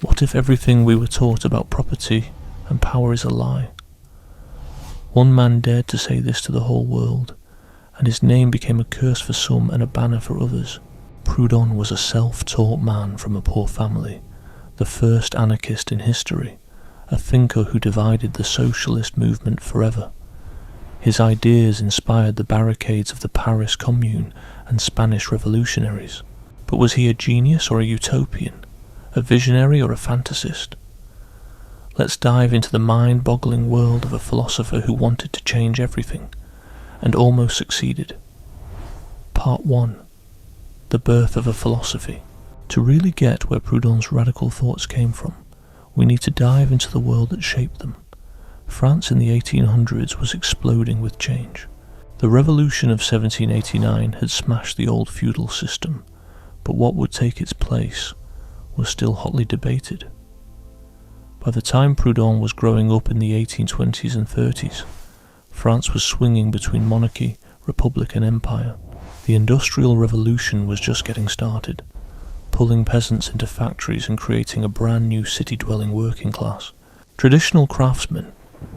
What if everything we were taught about property and power is a lie? One man dared to say this to the whole world, and his name became a curse for some and a banner for others. Proudhon was a self-taught man from a poor family, the first anarchist in history, a thinker who divided the socialist movement forever. His ideas inspired the barricades of the Paris Commune and Spanish revolutionaries. But was he a genius or a utopian, a visionary or a fantasist? Let's dive into the mind-boggling world of a philosopher who wanted to change everything, and almost succeeded. Part 1. The birth of a philosophy. To really get where Proudhon's radical thoughts came from, we need to dive into the world that shaped them. France in the 1800s was exploding with change. The revolution of 1789 had smashed the old feudal system, but what would take its place was still hotly debated. By the time Proudhon was growing up in the 1820s and 30s, France was swinging between monarchy, republic and empire. The Industrial Revolution was just getting started, pulling peasants into factories and creating a brand new city-dwelling working class. Traditional craftsmen,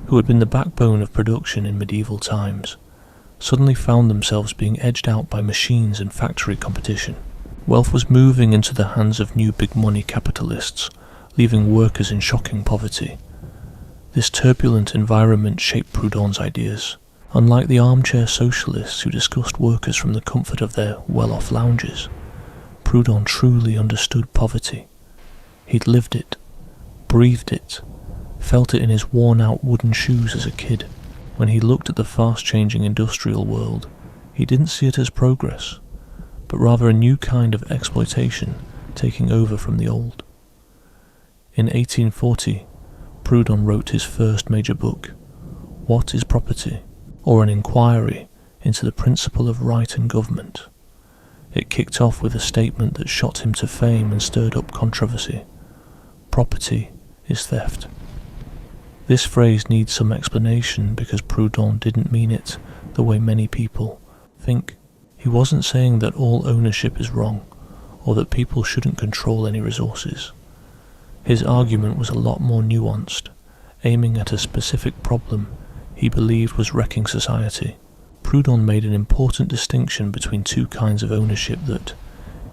who had been the backbone of production in medieval times, suddenly found themselves being edged out by machines and factory competition. Wealth was moving into the hands of new big-money capitalists, leaving workers in shocking poverty. This turbulent environment shaped Proudhon's ideas. Unlike the armchair socialists who discussed workers from the comfort of their well-off lounges, Proudhon truly understood poverty. He'd lived it, breathed it, felt it in his worn-out wooden shoes as a kid. When he looked at the fast-changing industrial world, he didn't see it as progress, but rather a new kind of exploitation taking over from the old. In 1840, Proudhon wrote his first major book, What is Property? Or an inquiry into the principle of right and government. It kicked off with a statement that shot him to fame and stirred up controversy. Property is theft. This phrase needs some explanation because Proudhon didn't mean it the way many people think. He wasn't saying that all ownership is wrong, or that people shouldn't control any resources. His argument was a lot more nuanced, aiming at a specific problem he believed was wrecking society. Proudhon made an important distinction between two kinds of ownership that,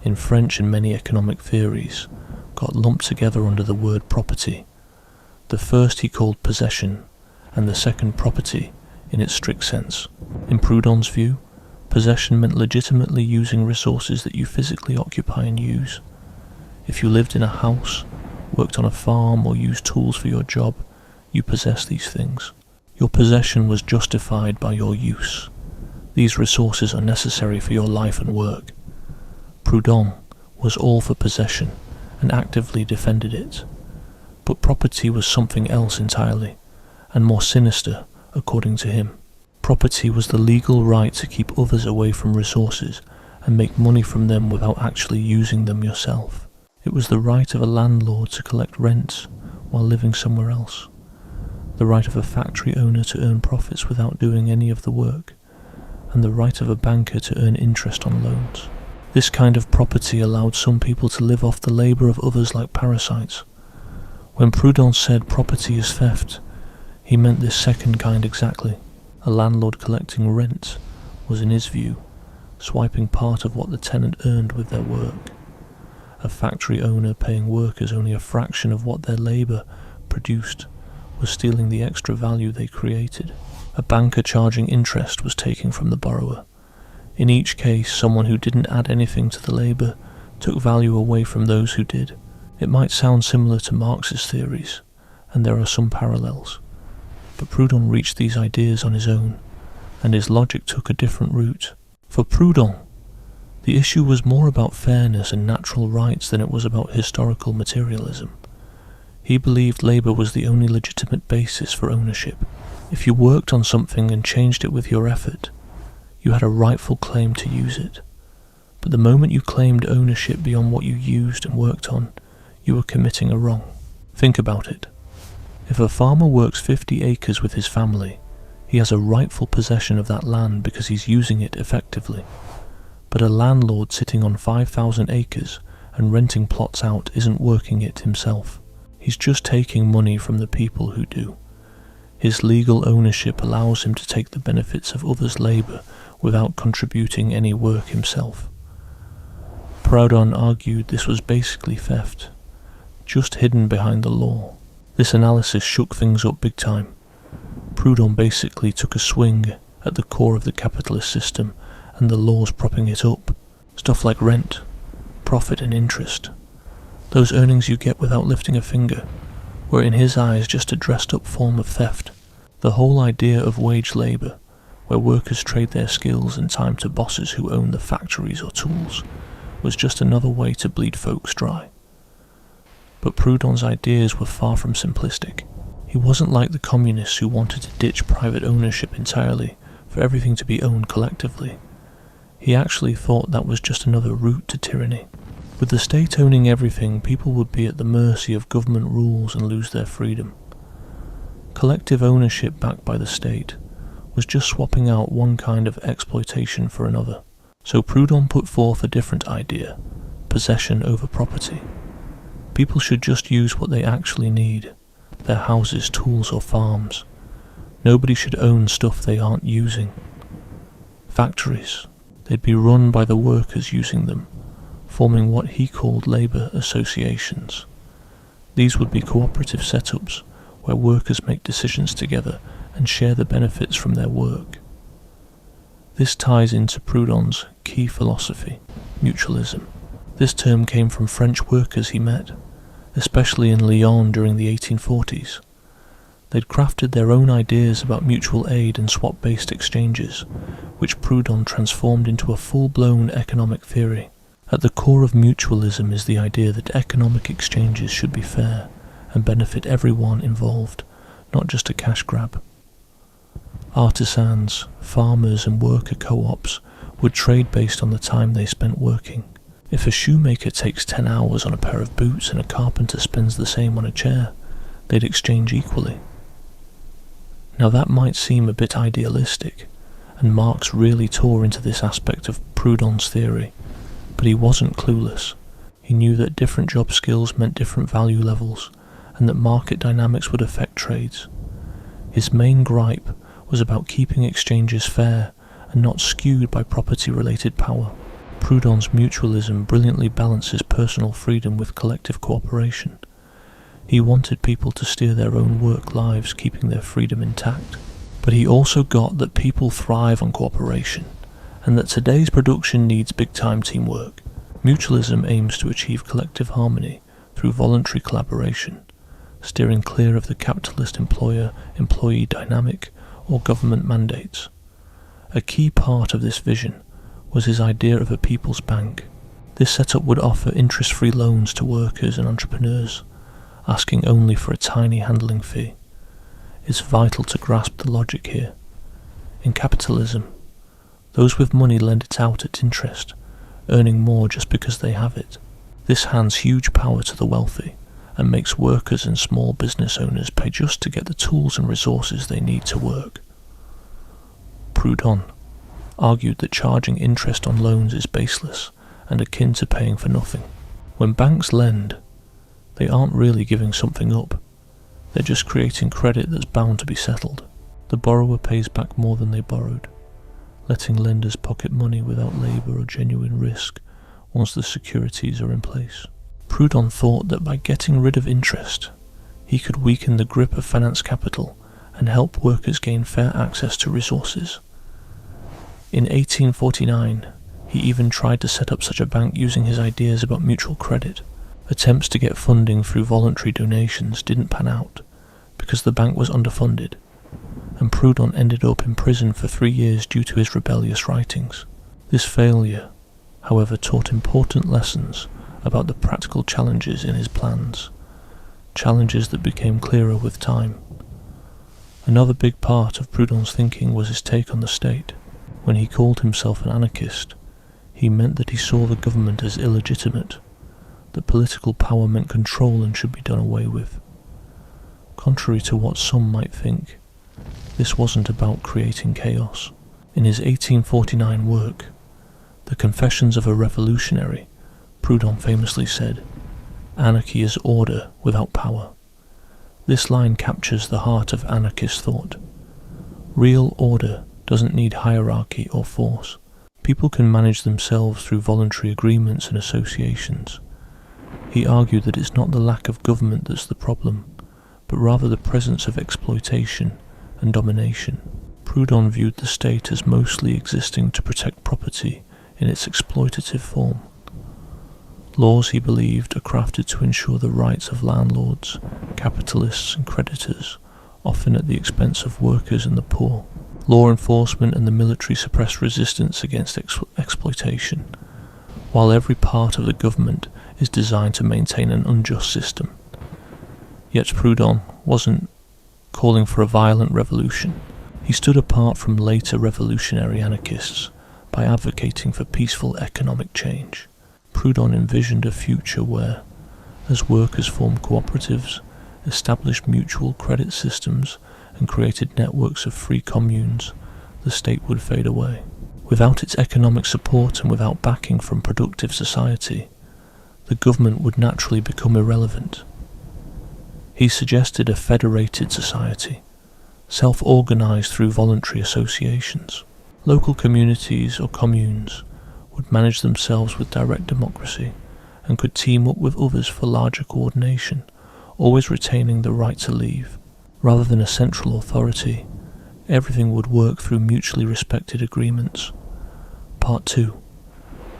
in French and many economic theories, got lumped together under the word property. The first he called possession, and the second property in its strict sense. In Proudhon's view, possession meant legitimately using resources that you physically occupy and use. If you lived in a house, worked on a farm, or used tools for your job, you possess these things. Your possession was justified by your use. These resources are necessary for your life and work. Proudhon was all for possession and actively defended it. But property was something else entirely, and more sinister, according to him. Property was the legal right to keep others away from resources and make money from them without actually using them yourself. It was the right of a landlord to collect rent while living somewhere else, the right of a factory owner to earn profits without doing any of the work, and the right of a banker to earn interest on loans. This kind of property allowed some people to live off the labour of others like parasites. When Proudhon said property is theft, he meant this second kind exactly. A landlord collecting rent was, in his view, swiping part of what the tenant earned with their work. A factory owner paying workers only a fraction of what their labour produced was stealing the extra value they created. A banker charging interest was taking from the borrower. In each case, someone who didn't add anything to the labour took value away from those who did. It might sound similar to Marx's theories, and there are some parallels, but Proudhon reached these ideas on his own, and his logic took a different route. For Proudhon, the issue was more about fairness and natural rights than it was about historical materialism. He believed labour was the only legitimate basis for ownership. If you worked on something and changed it with your effort, you had a rightful claim to use it. But the moment you claimed ownership beyond what you used and worked on, you were committing a wrong. Think about it. If a farmer works 50 acres with his family, he has a rightful possession of that land because he's using it effectively. But a landlord sitting on 5,000 acres and renting plots out isn't working it himself. He's just taking money from the people who do. His legal ownership allows him to take the benefits of others' labour without contributing any work himself. Proudhon argued this was basically theft, just hidden behind the law. This analysis shook things up big time. Proudhon basically took a swing at the core of the capitalist system and the laws propping it up. Stuff like rent, profit and interest. Those earnings you get without lifting a finger were in his eyes just a dressed up form of theft. The whole idea of wage labour, where workers trade their skills and time to bosses who own the factories or tools, was just another way to bleed folks dry. But Proudhon's ideas were far from simplistic. He wasn't like the communists who wanted to ditch private ownership entirely for everything to be owned collectively. He actually thought that was just another route to tyranny. With the state owning everything, people would be at the mercy of government rules and lose their freedom. Collective ownership backed by the state was just swapping out one kind of exploitation for another. So Proudhon put forth a different idea, possession over property. People should just use what they actually need, their houses, tools or farms. Nobody should own stuff they aren't using. Factories, they'd be run by the workers using them, forming what he called labour associations. These would be cooperative setups where workers make decisions together and share the benefits from their work. This ties into Proudhon's key philosophy, mutualism. This term came from French workers he met, especially in Lyon during the 1840s. They'd crafted their own ideas about mutual aid and swap-based exchanges, which Proudhon transformed into a full-blown economic theory. At the core of mutualism is the idea that economic exchanges should be fair and benefit everyone involved, not just a cash grab. Artisans, farmers and worker co-ops would trade based on the time they spent working. If a shoemaker takes 10 hours on a pair of boots and a carpenter spends the same on a chair, they'd exchange equally. Now that might seem a bit idealistic, and Marx really tore into this aspect of Proudhon's theory, but he wasn't clueless. He knew that different job skills meant different value levels, and that market dynamics would affect trades. His main gripe was about keeping exchanges fair and not skewed by property-related power. Proudhon's mutualism brilliantly balances personal freedom with collective cooperation. He wanted people to steer their own work lives, keeping their freedom intact. But he also got that people thrive on cooperation, and that today's production needs big-time teamwork. Mutualism aims to achieve collective harmony through voluntary collaboration, steering clear of the capitalist employer-employee dynamic or government mandates. A key part of this vision was his idea of a people's bank. This setup would offer interest-free loans to workers and entrepreneurs, asking only for a tiny handling fee. It's vital to grasp the logic here. In capitalism, those with money lend it out at interest, earning more just because they have it. This hands huge power to the wealthy and makes workers and small business owners pay just to get the tools and resources they need to work. Proudhon argued that charging interest on loans is baseless and akin to paying for nothing. When banks lend, they aren't really giving something up. They're just creating credit that's bound to be settled. The borrower pays back more than they borrowed, letting lenders pocket money without labour or genuine risk once the securities are in place. Proudhon thought that by getting rid of interest, he could weaken the grip of finance capital and help workers gain fair access to resources. In 1849, he even tried to set up such a bank using his ideas about mutual credit. Attempts to get funding through voluntary donations didn't pan out because the bank was underfunded, and Proudhon ended up in prison for 3 years due to his rebellious writings. This failure, however, taught important lessons about the practical challenges in his plans, challenges that became clearer with time. Another big part of Proudhon's thinking was his take on the state. When he called himself an anarchist, he meant that he saw the government as illegitimate, that political power meant control and should be done away with. Contrary to what some might think, this wasn't about creating chaos. In his 1849 work, The Confessions of a Revolutionary, Proudhon famously said, Anarchy is order without power. This line captures the heart of anarchist thought. Real order doesn't need hierarchy or force. People can manage themselves through voluntary agreements and associations. He argued that it's not the lack of government that's the problem, but rather the presence of exploitation and domination. Proudhon viewed the state as mostly existing to protect property in its exploitative form. Laws, he believed, are crafted to ensure the rights of landlords, capitalists and creditors, often at the expense of workers and the poor. Law enforcement and the military suppress resistance against exploitation, while every part of the government is designed to maintain an unjust system. Yet Proudhon wasn't calling for a violent revolution. He stood apart from later revolutionary anarchists by advocating for peaceful economic change. Proudhon envisioned a future where, as workers formed cooperatives, established mutual credit systems, and created networks of free communes, the state would fade away. Without its economic support and without backing from productive society, the government would naturally become irrelevant. He suggested a federated society, self-organized through voluntary associations. Local communities or communes would manage themselves with direct democracy and could team up with others for larger coordination, always retaining the right to leave. Rather than a central authority, everything would work through mutually respected agreements. Part 2.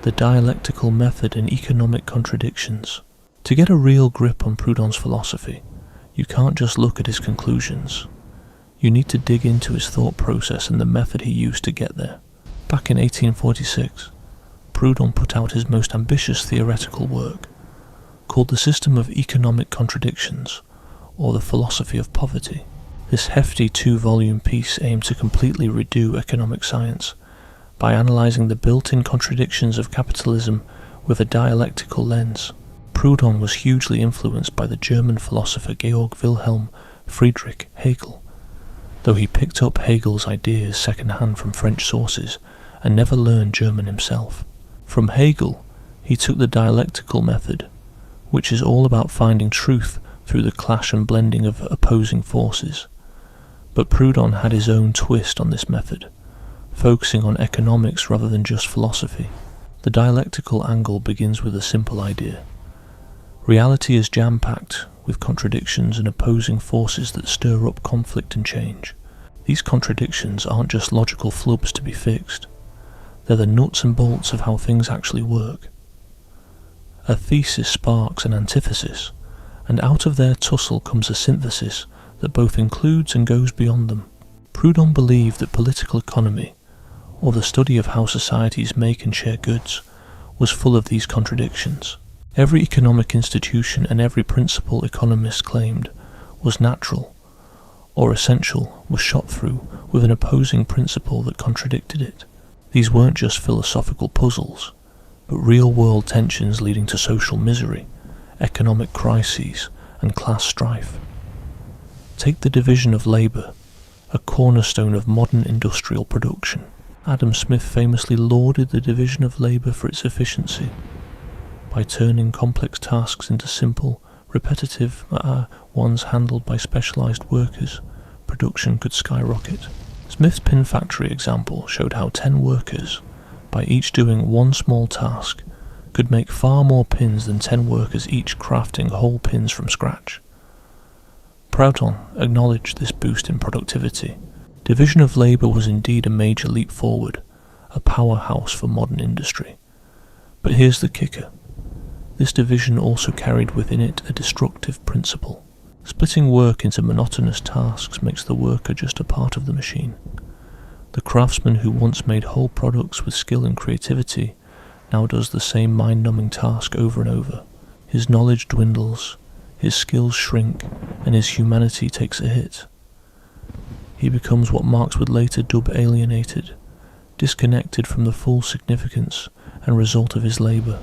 The dialectical method and economic contradictions. To get a real grip on Proudhon's philosophy, you can't just look at his conclusions. You need to dig into his thought process and the method he used to get there. Back in 1846, Proudhon put out his most ambitious theoretical work, called The System of Economic Contradictions, or The Philosophy of Poverty. This hefty 2-volume piece aimed to completely redo economic science by analysing the built-in contradictions of capitalism with a dialectical lens. Proudhon was hugely influenced by the German philosopher Georg Wilhelm Friedrich Hegel, though he picked up Hegel's ideas second-hand from French sources and never learned German himself. From Hegel, he took the dialectical method, which is all about finding truth through the clash and blending of opposing forces. But Proudhon had his own twist on this method, focusing on economics rather than just philosophy. The dialectical angle begins with a simple idea. Reality is jam-packed with contradictions and opposing forces that stir up conflict and change. These contradictions aren't just logical flubs to be fixed. They're the nuts and bolts of how things actually work. A thesis sparks an antithesis, and out of their tussle comes a synthesis that both includes and goes beyond them. Proudhon believed that political economy, or the study of how societies make and share goods, was full of these contradictions. Every economic institution and every principle economists claimed was natural or essential was shot through with an opposing principle that contradicted it. These weren't just philosophical puzzles, but real-world tensions leading to social misery, economic crises, and class strife. Take the division of labour, a cornerstone of modern industrial production. Adam Smith famously lauded the division of labour for its efficiency. By turning complex tasks into simple, repetitive ones handled by specialised workers, production could skyrocket. Smith's pin factory example showed how 10 workers, by each doing one small task, could make far more pins than 10 workers each crafting whole pins from scratch. Proudhon acknowledged this boost in productivity. Division of labour was indeed a major leap forward, a powerhouse for modern industry. But here's the kicker. This division also carried within it a destructive principle. Splitting work into monotonous tasks makes the worker just a part of the machine. The craftsman who once made whole products with skill and creativity now does the same mind-numbing task over and over. His knowledge dwindles, his skills shrink, and his humanity takes a hit. He becomes what Marx would later dub alienated, disconnected from the full significance and result of his labour.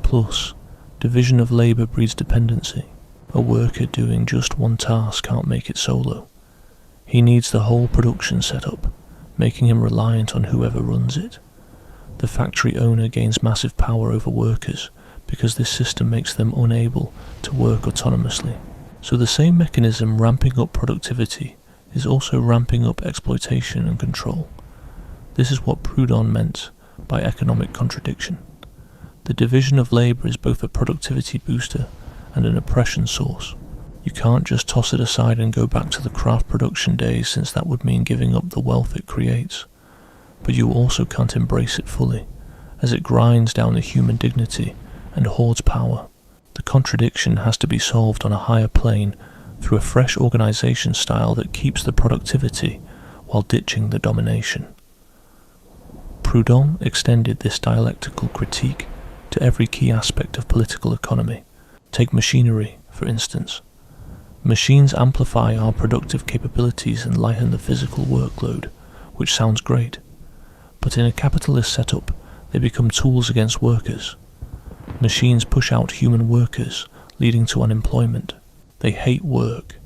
Plus, division of labour breeds dependency. A worker doing just one task can't make it solo. He needs the whole production setup, making him reliant on whoever runs it. The factory owner gains massive power over workers because this system makes them unable to work autonomously. So the same mechanism ramping up productivity is also ramping up exploitation and control. This is what Proudhon meant by economic contradiction. The division of labour is both a productivity booster and an oppression source. You can't just toss it aside and go back to the craft production days, since that would mean giving up the wealth it creates. But you also can't embrace it fully, as it grinds down the human dignity and hoards power. The contradiction has to be solved on a higher plane through a fresh organisation style that keeps the productivity while ditching the domination. Proudhon extended this dialectical critique to every key aspect of political economy. Take machinery, for instance. Machines amplify our productive capabilities and lighten the physical workload, which sounds great. But in a capitalist setup, they become tools against workers. Machines push out human workers, leading to unemployment. They hate work,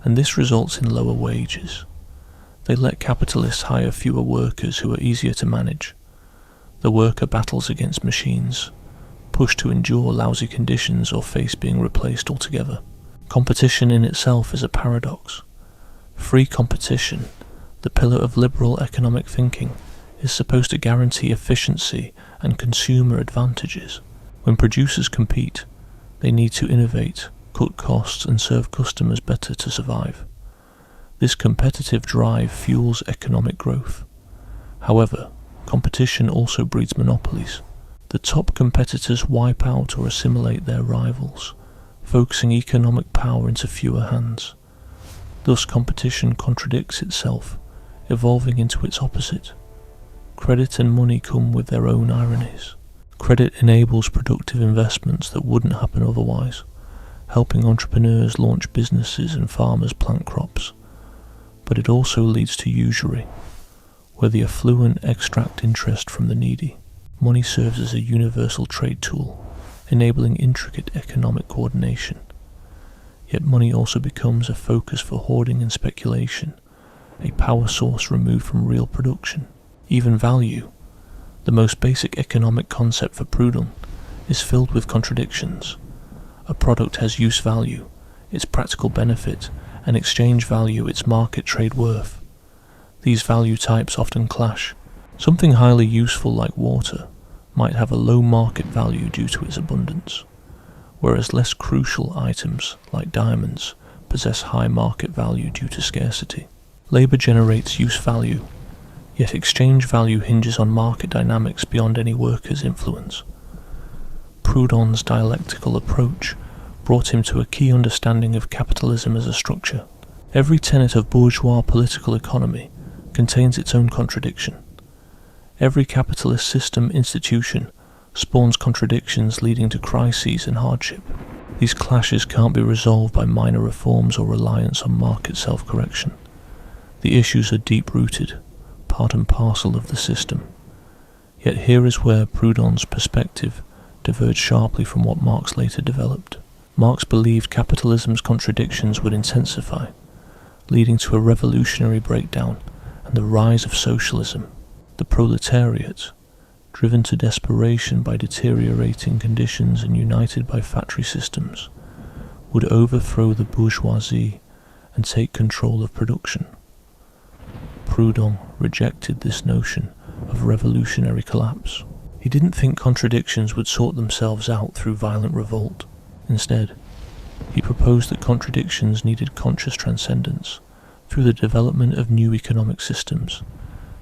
and this results in lower wages. They let capitalists hire fewer workers who are easier to manage. The worker battles against machines, pushed to endure lousy conditions or face being replaced altogether. Competition in itself is a paradox. Free competition, the pillar of liberal economic thinking, is supposed to guarantee efficiency and consumer advantages. When producers compete, they need to innovate, cut costs, and serve customers better to survive. This competitive drive fuels economic growth. However, competition also breeds monopolies. The top competitors wipe out or assimilate their rivals, focusing economic power into fewer hands. Thus, competition contradicts itself, evolving into its opposite. Credit and money come with their own ironies. Credit enables productive investments that wouldn't happen otherwise, helping entrepreneurs launch businesses and farmers plant crops. But it also leads to usury, where the affluent extract interest from the needy. Money serves as a universal trade tool, enabling intricate economic coordination. Yet money also becomes a focus for hoarding and speculation, a power source removed from real production. Even value, the most basic economic concept for Proudhon, is filled with contradictions. A product has use value, its practical benefit, and exchange value, its market trade worth. These value types often clash. Something highly useful like water might have a low market value due to its abundance, whereas less crucial items like diamonds possess high market value due to scarcity. Labour generates use value, yet exchange value hinges on market dynamics beyond any worker's influence. Proudhon's dialectical approach brought him to a key understanding of capitalism as a structure. Every tenet of bourgeois political economy contains its own contradiction. Every capitalist system institution spawns contradictions leading to crises and hardship. These clashes can't be resolved by minor reforms or reliance on market self-correction. The issues are deep-rooted, part and parcel of the system. Yet here is where Proudhon's perspective diverged sharply from what Marx later developed. Marx believed capitalism's contradictions would intensify, leading to a revolutionary breakdown and the rise of socialism. The proletariat, driven to desperation by deteriorating conditions and united by factory systems, would overthrow the bourgeoisie and take control of production. Proudhon rejected this notion of revolutionary collapse. He didn't think contradictions would sort themselves out through violent revolt. Instead, he proposed that contradictions needed conscious transcendence through the development of new economic systems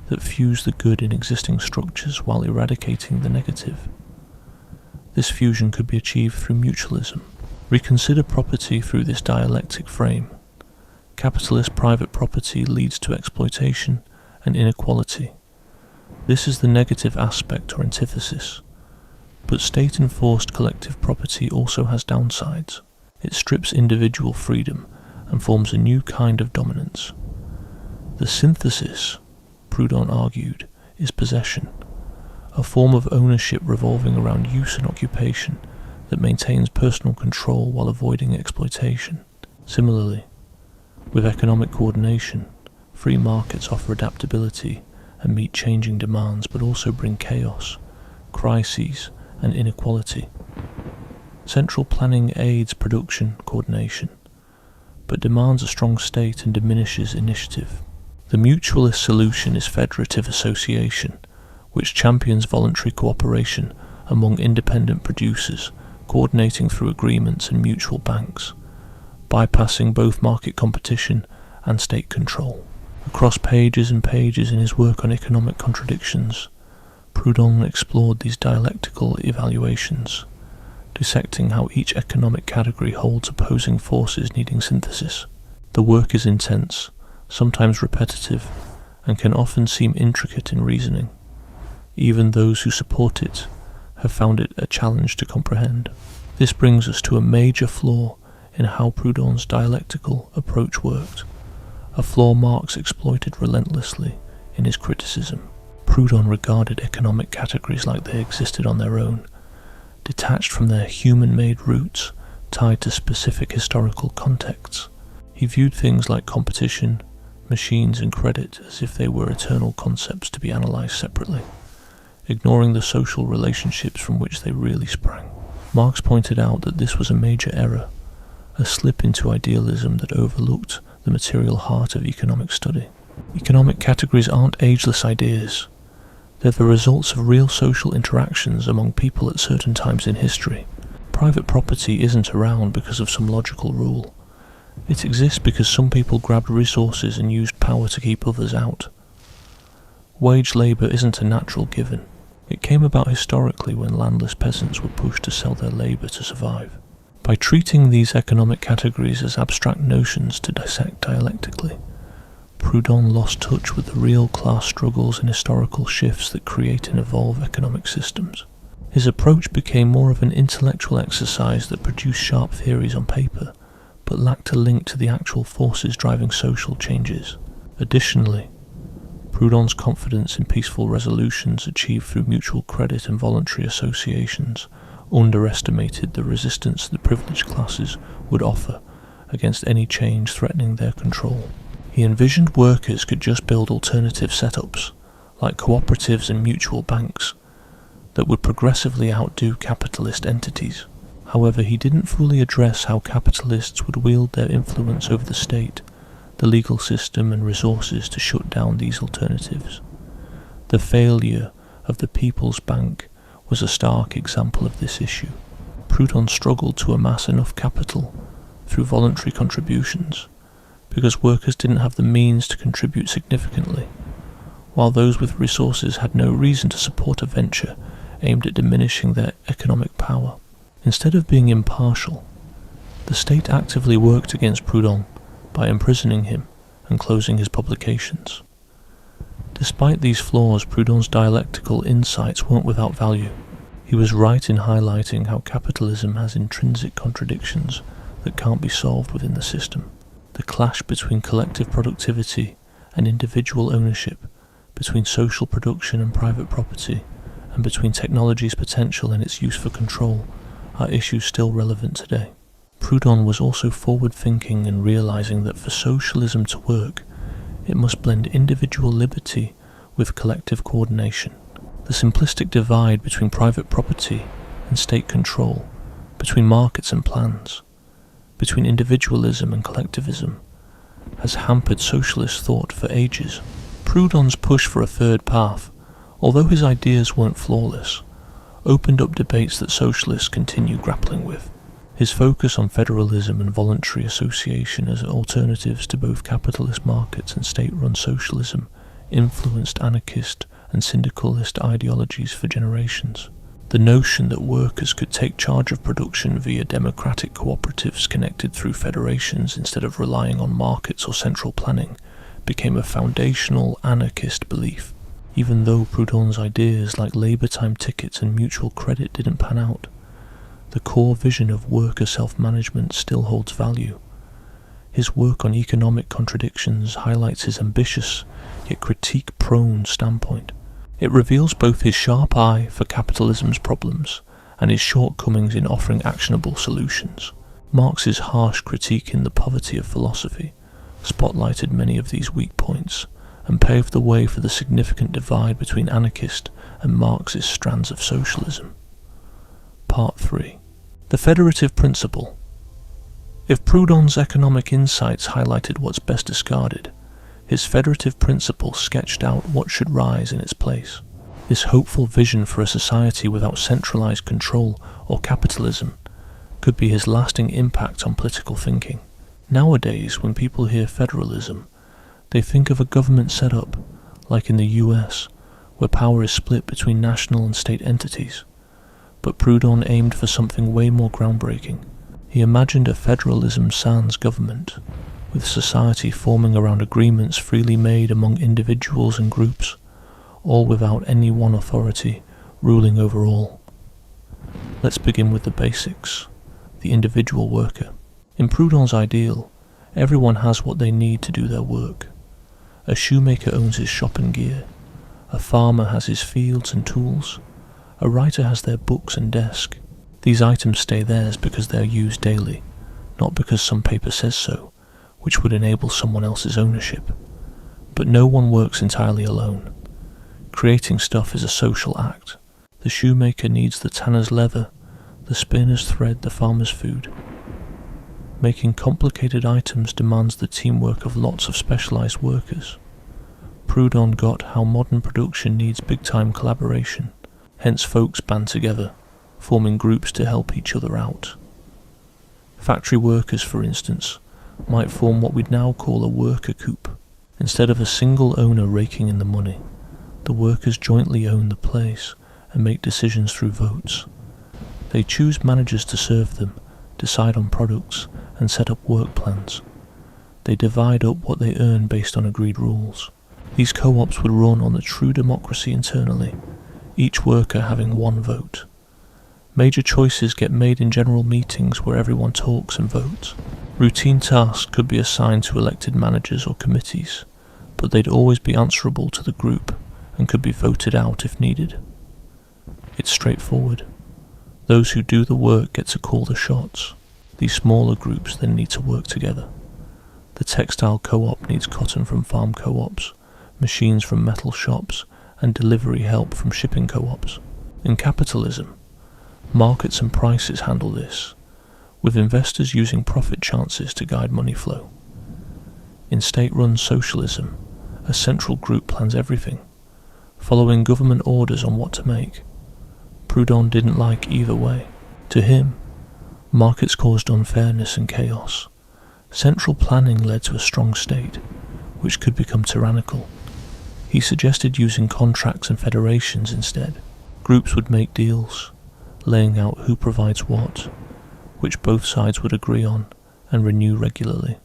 that fuse the good in existing structures while eradicating the negative. This fusion could be achieved through mutualism. Reconsider property through this dialectic frame. Capitalist private property leads to exploitation and inequality. This is the negative aspect or antithesis. But state-enforced collective property also has downsides. It strips individual freedom and forms a new kind of dominance. The synthesis, Proudhon argued, is possession, a form of ownership revolving around use and occupation that maintains personal control while avoiding exploitation. Similarly, with economic coordination, free markets offer adaptability and meet changing demands, but also bring chaos, crises, and inequality. Central planning aids production coordination, but demands a strong state and diminishes initiative. The mutualist solution is federative association, which champions voluntary cooperation among independent producers, coordinating through agreements and mutual banks, bypassing both market competition and state control. Across pages and pages in his work on economic contradictions, Proudhon explored these dialectical evaluations, dissecting how each economic category holds opposing forces needing synthesis. The work is intense, sometimes repetitive, and can often seem intricate in reasoning. Even those who support it have found it a challenge to comprehend. This brings us to a major flaw in how Proudhon's dialectical approach worked, a flaw Marx exploited relentlessly in his criticism. Proudhon regarded economic categories like they existed on their own, detached from their human-made roots, tied to specific historical contexts. He viewed things like competition, machines and credit as if they were eternal concepts to be analysed separately, ignoring the social relationships from which they really sprang. Marx pointed out that this was a major error, a slip into idealism that overlooked the material heart of economic study. Economic categories aren't ageless ideas. They're the results of real social interactions among people at certain times in history. Private property isn't around because of some logical rule. It exists because some people grabbed resources and used power to keep others out. Wage labour isn't a natural given. It came about historically when landless peasants were pushed to sell their labour to survive. By treating these economic categories as abstract notions to dissect dialectically, Proudhon lost touch with the real class struggles and historical shifts that create and evolve economic systems. His approach became more of an intellectual exercise that produced sharp theories on paper, but lacked a link to the actual forces driving social changes. Additionally, Proudhon's confidence in peaceful resolutions achieved through mutual credit and voluntary associations underestimated the resistance the privileged classes would offer against any change threatening their control. He envisioned workers could just build alternative setups, like cooperatives and mutual banks, that would progressively outdo capitalist entities. However, he didn't fully address how capitalists would wield their influence over the state, the legal system and resources to shut down these alternatives. The failure of the People's Bank was a stark example of this issue. Proudhon struggled to amass enough capital through voluntary contributions, because workers didn't have the means to contribute significantly, while those with resources had no reason to support a venture aimed at diminishing their economic power. Instead of being impartial, the state actively worked against Proudhon by imprisoning him and closing his publications. Despite these flaws, Proudhon's dialectical insights weren't without value. He was right in highlighting how capitalism has intrinsic contradictions that can't be solved within the system. The clash between collective productivity and individual ownership, between social production and private property, and between technology's potential and its use for control are issues still relevant today. Proudhon was also forward-thinking in realizing that for socialism to work, it must blend individual liberty with collective coordination. The simplistic divide between private property and state control, between markets and plans, between individualism and collectivism, has hampered socialist thought for ages. Proudhon's push for a third path, although his ideas weren't flawless, opened up debates that socialists continue grappling with. His focus on federalism and voluntary association as alternatives to both capitalist markets and state-run socialism influenced anarchist and syndicalist ideologies for generations. The notion that workers could take charge of production via democratic cooperatives connected through federations instead of relying on markets or central planning became a foundational anarchist belief. Even though Proudhon's ideas like labour time tickets and mutual credit didn't pan out, the core vision of worker self-management still holds value. His work on economic contradictions highlights his ambitious yet critique-prone standpoint. It reveals both his sharp eye for capitalism's problems and his shortcomings in offering actionable solutions. Marx's harsh critique in The Poverty of Philosophy spotlighted many of these weak points and paved the way for the significant divide between anarchist and Marxist strands of socialism. Part 3. The federative principle. If Proudhon's economic insights highlighted what's best discarded, his federative principle sketched out what should rise in its place. This hopeful vision for a society without centralized control or capitalism could be his lasting impact on political thinking. Nowadays, when people hear federalism, they think of a government setup, like in the US, where power is split between national and state entities. But Proudhon aimed for something way more groundbreaking. He imagined a federalism sans government, with society forming around agreements freely made among individuals and groups, all without any one authority ruling over all. Let's begin with the basics, the individual worker. In Proudhon's ideal, everyone has what they need to do their work. A shoemaker owns his shop and gear, a farmer has his fields and tools, a writer has their books and desk. These items stay theirs because they are used daily, not because some paper says so, which would enable someone else's ownership. But no one works entirely alone. Creating stuff is a social act. The shoemaker needs the tanner's leather, the spinner's thread, the farmer's food. Making complicated items demands the teamwork of lots of specialized workers. Proudhon got how modern production needs big-time collaboration, hence folks band together, forming groups to help each other out. Factory workers, for instance, might form what we'd now call a worker coup. Instead of a single owner raking in the money, the workers jointly own the place and make decisions through votes. They choose managers to serve them, decide on products, and set up work plans. They divide up what they earn based on agreed rules. These co-ops would run on the true democracy internally, each worker having one vote. Major choices get made in general meetings where everyone talks and votes. Routine tasks could be assigned to elected managers or committees, but they'd always be answerable to the group and could be voted out if needed. It's straightforward. Those who do the work get to call the shots. These smaller groups then need to work together. The textile co-op needs cotton from farm co-ops, machines from metal shops, and delivery help from shipping co-ops. In capitalism, markets and prices handle this, with investors using profit chances to guide money flow. In state-run socialism, a central group plans everything, following government orders on what to make. Proudhon didn't like either way. To him, markets caused unfairness and chaos. Central planning led to a strong state, which could become tyrannical. He suggested using contracts and federations instead. Groups would make deals, laying out who provides what, which both sides would agree on and renew regularly.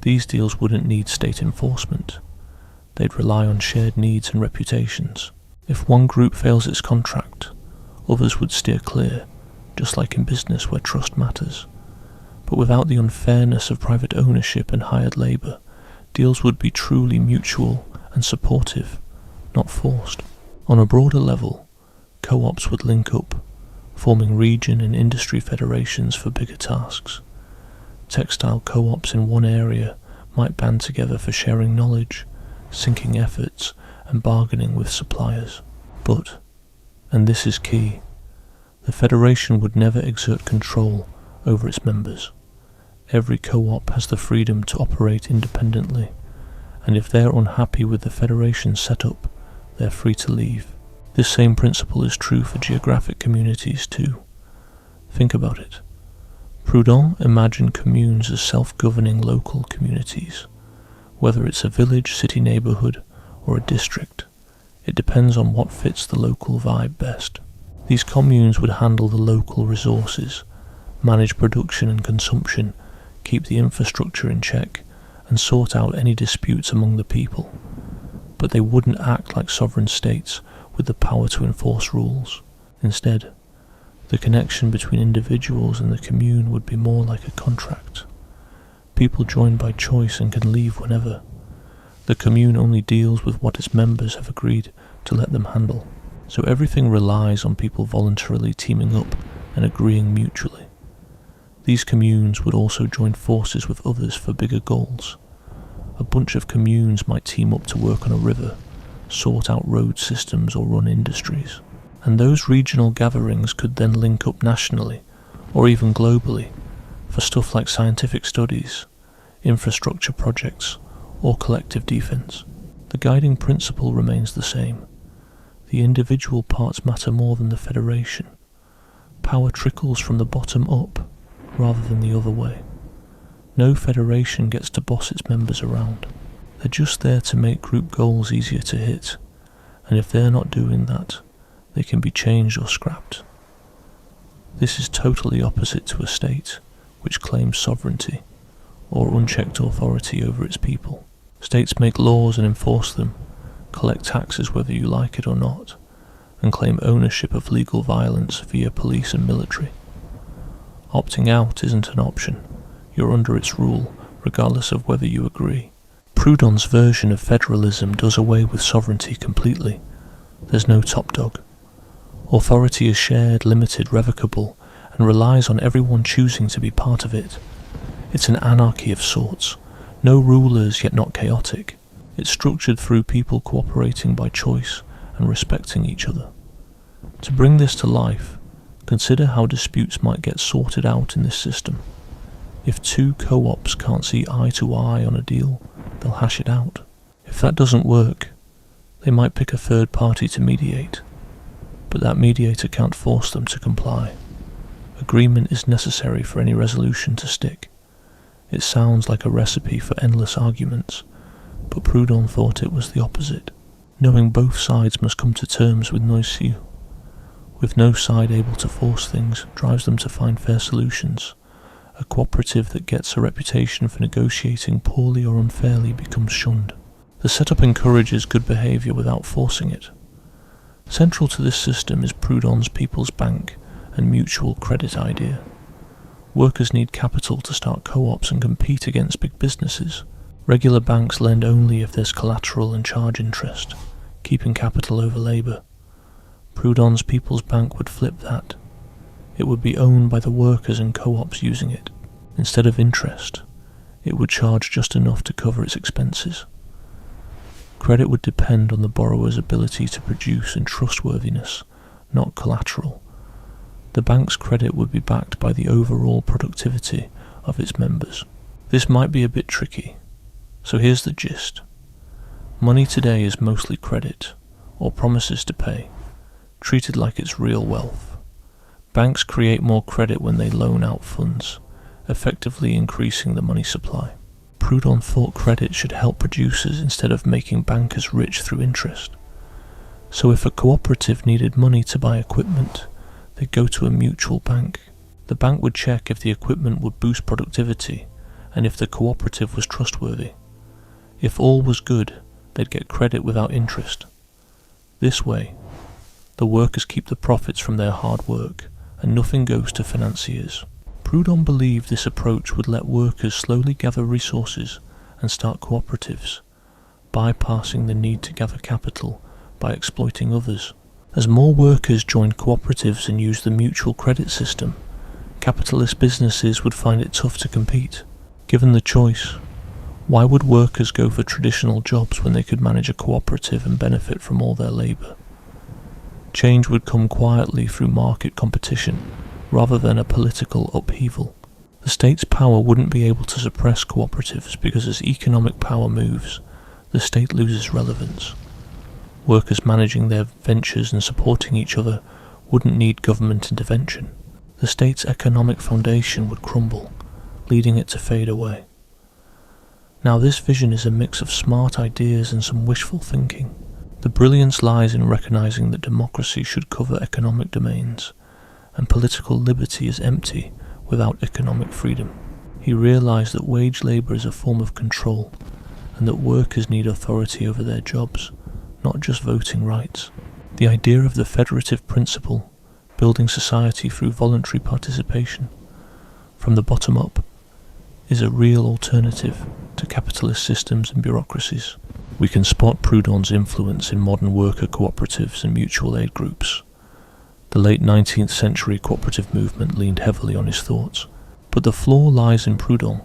These deals wouldn't need state enforcement. They'd rely on shared needs and reputations. If one group fails its contract, others would steer clear, just like in business where trust matters. But without the unfairness of private ownership and hired labour, deals would be truly mutual and supportive, not forced. On a broader level, co-ops would link up, forming region and industry federations for bigger tasks. Textile co-ops in one area might band together for sharing knowledge, syncing efforts, and bargaining with suppliers. But, and this is key, the federation would never exert control over its members. Every co-op has the freedom to operate independently, and if they're unhappy with the federation setup, they're free to leave. This same principle is true for geographic communities too. Think about it. Proudhon imagined communes as self-governing local communities. Whether it's a village, city neighbourhood, or a district, it depends on what fits the local vibe best. These communes would handle the local resources, manage production and consumption, keep the infrastructure in check, and sort out any disputes among the people. But they wouldn't act like sovereign states with the power to enforce rules. Instead, the connection between individuals and the commune would be more like a contract. People join by choice and can leave whenever. The commune only deals with what its members have agreed to let them handle. So everything relies on people voluntarily teaming up and agreeing mutually. These communes would also join forces with others for bigger goals. A bunch of communes might team up to work on a river, sort out road systems or run industries. And those regional gatherings could then link up nationally, or even globally, for stuff like scientific studies, infrastructure projects, or collective defense. The guiding principle remains the same. The individual parts matter more than the federation. Power trickles from the bottom up, rather than the other way. No federation gets to boss its members around. They're just there to make group goals easier to hit, and if they're not doing that, they can be changed or scrapped. This is totally opposite to a state, which claims sovereignty, or unchecked authority over its people. States make laws and enforce them, collect taxes whether you like it or not, and claim ownership of legal violence via police and military. Opting out isn't an option. You're under its rule, regardless of whether you agree. Proudhon's version of federalism does away with sovereignty completely. There's no top dog. Authority is shared, limited, revocable, and relies on everyone choosing to be part of it. It's an anarchy of sorts. No rulers, yet not chaotic. It's structured through people cooperating by choice and respecting each other. To bring this to life, consider how disputes might get sorted out in this system. If two co-ops can't see eye to eye on a deal, they'll hash it out. If that doesn't work, they might pick a third party to mediate, but that mediator can't force them to comply. Agreement is necessary for any resolution to stick. It sounds like a recipe for endless arguments, but Proudhon thought it was the opposite. Knowing both sides must come to terms with no side able to force things drives them to find fair solutions. A cooperative that gets a reputation for negotiating poorly or unfairly becomes shunned. The setup encourages good behaviour without forcing it. Central to this system is Proudhon's People's Bank and mutual credit idea. Workers need capital to start co-ops and compete against big businesses. Regular banks lend only if there's collateral and charge interest, keeping capital over labour. Proudhon's People's Bank would flip that. It would be owned by the workers and co-ops using it. Instead of interest, it would charge just enough to cover its expenses. Credit would depend on the borrower's ability to produce and trustworthiness, not collateral. The bank's credit would be backed by the overall productivity of its members. This might be a bit tricky, so here's the gist. Money today is mostly credit, or promises to pay, treated like it's real wealth. Banks create more credit when they loan out funds, effectively increasing the money supply. Proudhon thought credit should help producers instead of making bankers rich through interest. So if a cooperative needed money to buy equipment, they'd go to a mutual bank. The bank would check if the equipment would boost productivity and if the cooperative was trustworthy. If all was good, they'd get credit without interest. This way, the workers keep the profits from their hard work and nothing goes to financiers. Proudhon believed this approach would let workers slowly gather resources and start cooperatives, bypassing the need to gather capital by exploiting others. As more workers joined cooperatives and used the mutual credit system, capitalist businesses would find it tough to compete. Given the choice, why would workers go for traditional jobs when they could manage a cooperative and benefit from all their labour? Change would come quietly through market competition, rather than a political upheaval. The state's power wouldn't be able to suppress cooperatives because as economic power moves, the state loses relevance. Workers managing their ventures and supporting each other wouldn't need government intervention. The state's economic foundation would crumble, leading it to fade away. Now this vision is a mix of smart ideas and some wishful thinking. The brilliance lies in recognizing that democracy should cover economic domains, and political liberty is empty without economic freedom. He realized that wage labor is a form of control, and that workers need authority over their jobs, not just voting rights. The idea of the federative principle, building society through voluntary participation, from the bottom up, is a real alternative to capitalist systems and bureaucracies. We can spot Proudhon's influence in modern worker cooperatives and mutual aid groups. The late 19th century cooperative movement leaned heavily on his thoughts, but the flaw lies in Proudhon,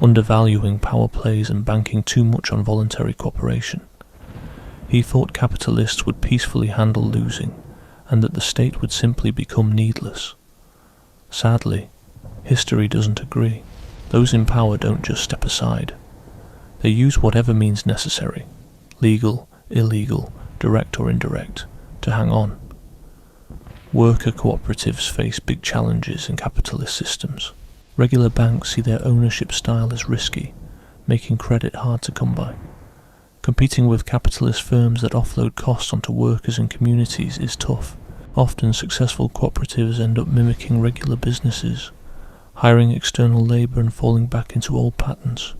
undervaluing power plays and banking too much on voluntary cooperation. He thought capitalists would peacefully handle losing, and that the state would simply become needless. Sadly, History doesn't agree. Those in power don't just step aside. They use whatever means necessary, legal, illegal, direct or indirect, to hang on. Worker cooperatives face big challenges in capitalist systems. Regular banks see their ownership style as risky, making credit hard to come by. Competing with capitalist firms that offload costs onto workers and communities is tough. Often successful cooperatives end up mimicking regular businesses, hiring external labour and falling back into old patterns.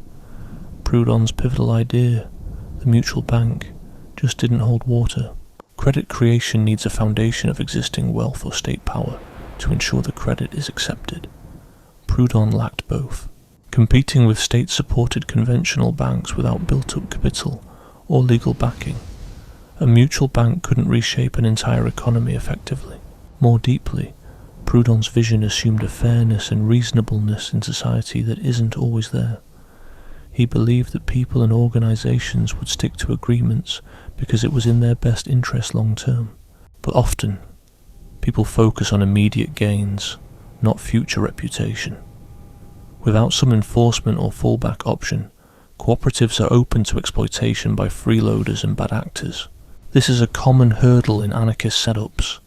Proudhon's pivotal idea, the mutual bank, just didn't hold water. Credit creation needs a foundation of existing wealth or state power to ensure the credit is accepted. Proudhon lacked both. Competing with state-supported conventional banks without built-up capital or legal backing, a mutual bank couldn't reshape an entire economy effectively. More deeply, Proudhon's vision assumed a fairness and reasonableness in society that isn't always there. He believed that people and organisations would stick to agreements because it was in their best interest long term. But often, people focus on immediate gains, not future reputation. Without some enforcement or fallback option, cooperatives are open to exploitation by freeloaders and bad actors. This is a common hurdle in anarchist setups,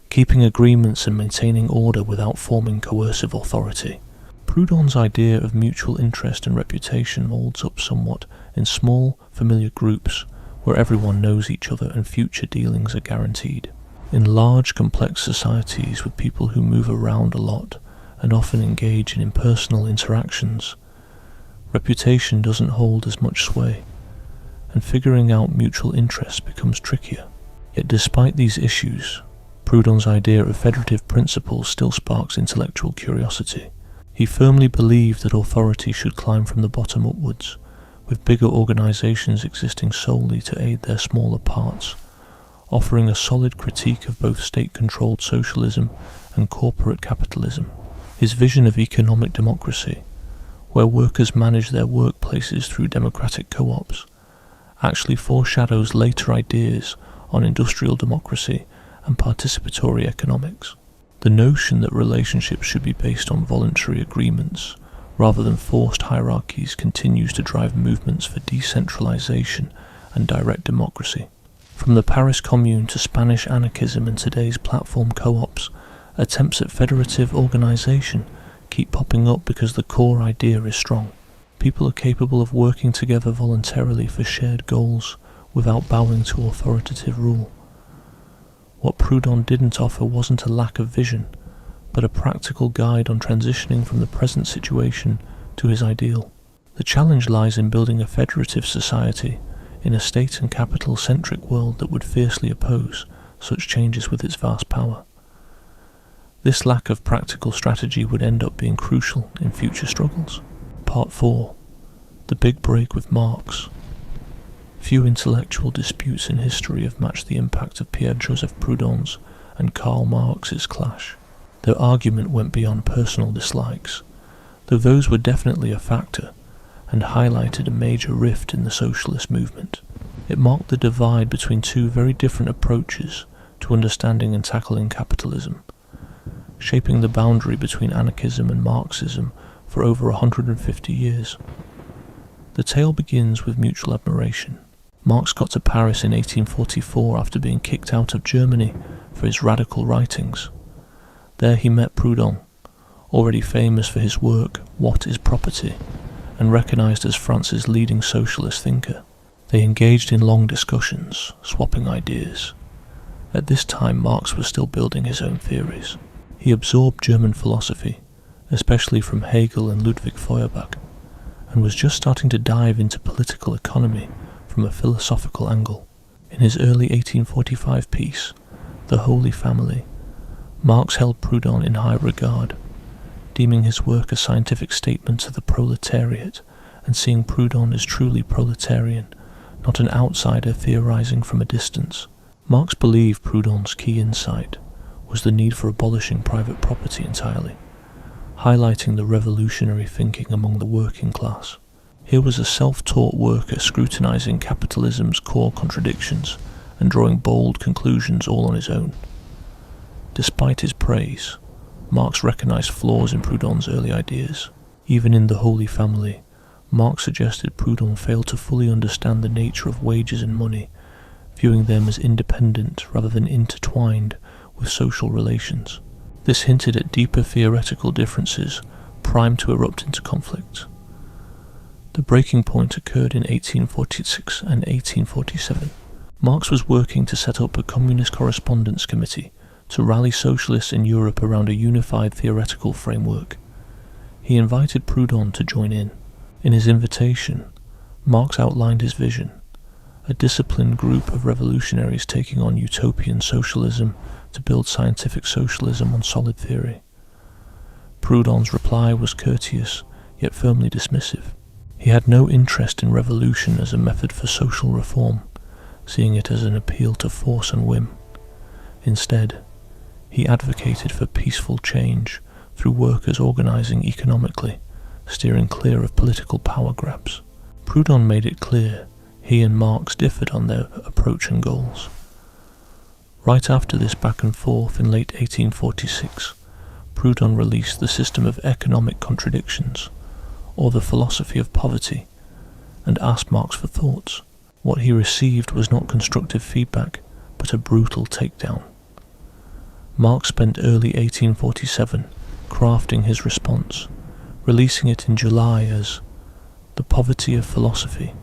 keeping agreements and maintaining order without forming coercive authority. Proudhon's idea of mutual interest and reputation molds up somewhat in small, familiar groups where everyone knows each other and future dealings are guaranteed. In large, complex societies with people who move around a lot and often engage in impersonal interactions, reputation doesn't hold as much sway, and figuring out mutual interest becomes trickier. Yet despite these issues, Proudhon's idea of federative principles still sparks intellectual curiosity. He firmly believed that authority should climb from the bottom upwards, with bigger organisations existing solely to aid their smaller parts, offering a solid critique of both state-controlled socialism and corporate capitalism. His vision of economic democracy, where workers manage their workplaces through democratic co-ops, actually foreshadows later ideas on industrial democracy and participatory economics. The notion that relationships should be based on voluntary agreements rather than forced hierarchies continues to drive movements for decentralization and direct democracy. From the Paris Commune to Spanish anarchism and today's platform co-ops, attempts at federative organization keep popping up because the core idea is strong. People are capable of working together voluntarily for shared goals without bowing to authoritative rule. What Proudhon didn't offer wasn't a lack of vision, but a practical guide on transitioning from the present situation to his ideal. The challenge lies in building a federative society in a state and capital-centric world that would fiercely oppose such changes with its vast power. This lack of practical strategy would end up being crucial in future struggles. Part 4. The Big Break with Marx. Few intellectual disputes in history have matched the impact of Pierre-Joseph Proudhon's and Karl Marx's clash. Their argument went beyond personal dislikes, though those were definitely a factor, and highlighted a major rift in the socialist movement. It marked the divide between two very different approaches to understanding and tackling capitalism, shaping the boundary between anarchism and Marxism for over 150 years. The tale begins with mutual admiration. Marx got to Paris in 1844 after being kicked out of Germany for his radical writings. There he met Proudhon, already famous for his work What is Property, and recognised as France's leading socialist thinker. They engaged in long discussions, swapping ideas. At this time Marx was still building his own theories. He absorbed German philosophy, especially from Hegel and Ludwig Feuerbach, and was just starting to dive into political economy from a philosophical angle. In his early 1845 piece, The Holy Family, Marx held Proudhon in high regard, deeming his work a scientific statement to the proletariat and seeing Proudhon as truly proletarian, not an outsider theorizing from a distance. Marx believed Proudhon's key insight was the need for abolishing private property entirely, highlighting the revolutionary thinking among the working class. Here was a self-taught worker scrutinizing capitalism's core contradictions and drawing bold conclusions all on his own. Despite his praise, Marx recognized flaws in Proudhon's early ideas. Even in The Holy Family, Marx suggested Proudhon failed to fully understand the nature of wages and money, viewing them as independent rather than intertwined with social relations. This hinted at deeper theoretical differences, primed to erupt into conflict. The breaking point occurred in 1846 and 1847. Marx was working to set up a communist correspondence committee to rally socialists in Europe around a unified theoretical framework. He invited Proudhon to join in. In his invitation, Marx outlined his vision: a disciplined group of revolutionaries taking on utopian socialism to build scientific socialism on solid theory. Proudhon's reply was courteous, yet firmly dismissive. He had no interest in revolution as a method for social reform, seeing it as an appeal to force and whim. Instead, he advocated for peaceful change through workers organizing economically, steering clear of political power grabs. Proudhon made it clear he and Marx differed on their approach and goals. Right after this back and forth in late 1846, Proudhon released The System of Economic Contradictions, or The Philosophy of Poverty, and asked Marx for thoughts. What he received was not constructive feedback, but a brutal takedown. Marx spent early 1847 crafting his response, releasing it in July as The Poverty of Philosophy,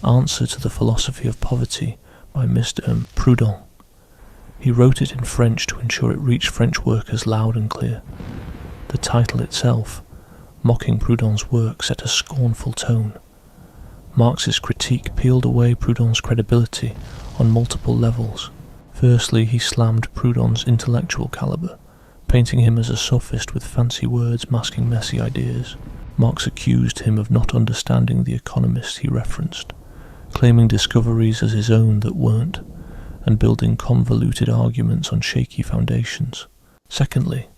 Answer to the Philosophy of Poverty by Mr. Proudhon. He wrote it in French to ensure it reached French workers loud and clear. The title itself, mocking Proudhon's work, set a scornful tone. Marx's critique peeled away Proudhon's credibility on multiple levels. Firstly, he slammed Proudhon's intellectual caliber, painting him as a sophist with fancy words masking messy ideas. Marx accused him of not understanding the economists he referenced, claiming discoveries as his own that weren't, and building convoluted arguments on shaky foundations. Secondly,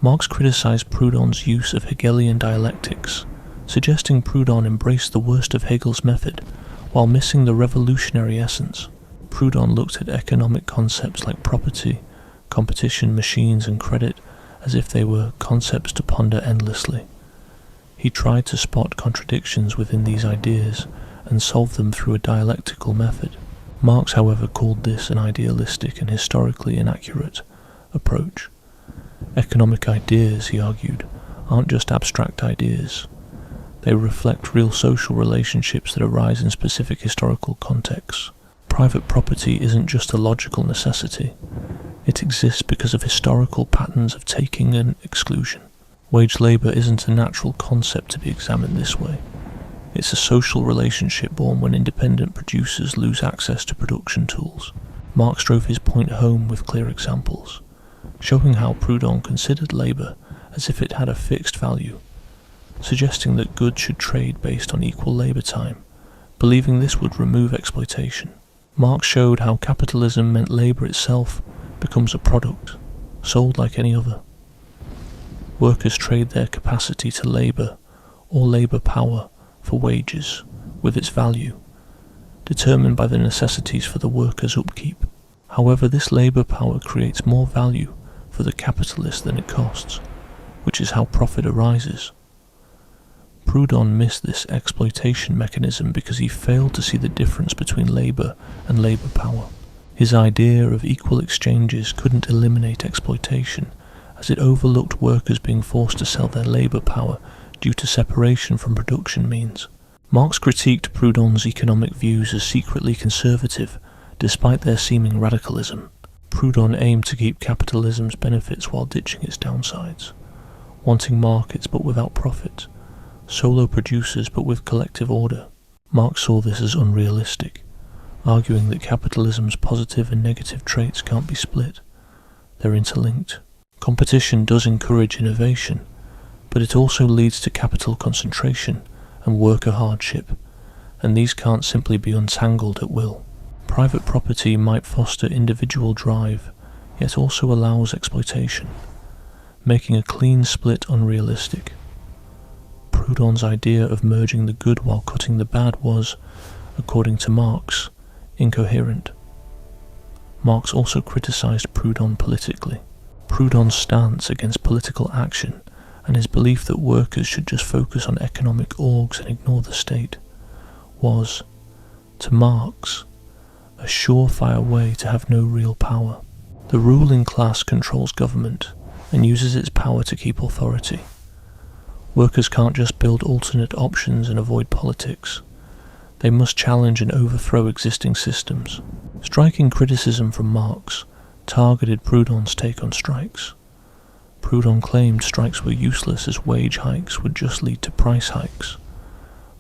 Marx criticized Proudhon's use of Hegelian dialectics, suggesting Proudhon embraced the worst of Hegel's method while missing the revolutionary essence. Proudhon looked at economic concepts like property, competition, machines, and credit as if they were concepts to ponder endlessly. He tried to spot contradictions within these ideas and solve them through a dialectical method. Marx, however, called this an idealistic and historically inaccurate approach. Economic ideas, he argued, aren't just abstract ideas. They reflect real social relationships that arise in specific historical contexts. Private property isn't just a logical necessity. It exists because of historical patterns of taking and exclusion. Wage labour isn't a natural concept to be examined this way. It's a social relationship born when independent producers lose access to production tools. Marx drove his point home with clear examples, showing how Proudhon considered labour as if it had a fixed value, suggesting that goods should trade based on equal labour time, believing this would remove exploitation. Marx showed how capitalism meant labour itself becomes a product, sold like any other. Workers trade their capacity to labour, or labour power, for wages, with its value, determined by the necessities for the worker's upkeep. However, this labour power creates more value for the capitalist than it costs, which is how profit arises. Proudhon missed this exploitation mechanism because he failed to see the difference between labour and labour power. His idea of equal exchanges couldn't eliminate exploitation, as it overlooked workers being forced to sell their labour power due to separation from production means. Marx critiqued Proudhon's economic views as secretly conservative, despite their seeming radicalism. Proudhon aimed to keep capitalism's benefits while ditching its downsides, wanting markets but without profit, solo producers but with collective order. Marx saw this as unrealistic, arguing that capitalism's positive and negative traits can't be split. They're interlinked. Competition does encourage innovation, but it also leads to capital concentration and worker hardship, and these can't simply be untangled at will. Private property might foster individual drive, yet also allows exploitation, making a clean split unrealistic. Proudhon's idea of merging the good while cutting the bad was, according to Marx, incoherent. Marx also criticized Proudhon politically. Proudhon's stance against political action and his belief that workers should just focus on economic orgs and ignore the state was, to Marx, a surefire way to have no real power. The ruling class controls government and uses its power to keep authority. Workers can't just build alternate options and avoid politics. They must challenge and overthrow existing systems. Striking criticism from Marx targeted Proudhon's take on strikes. Proudhon claimed strikes were useless as wage hikes would just lead to price hikes.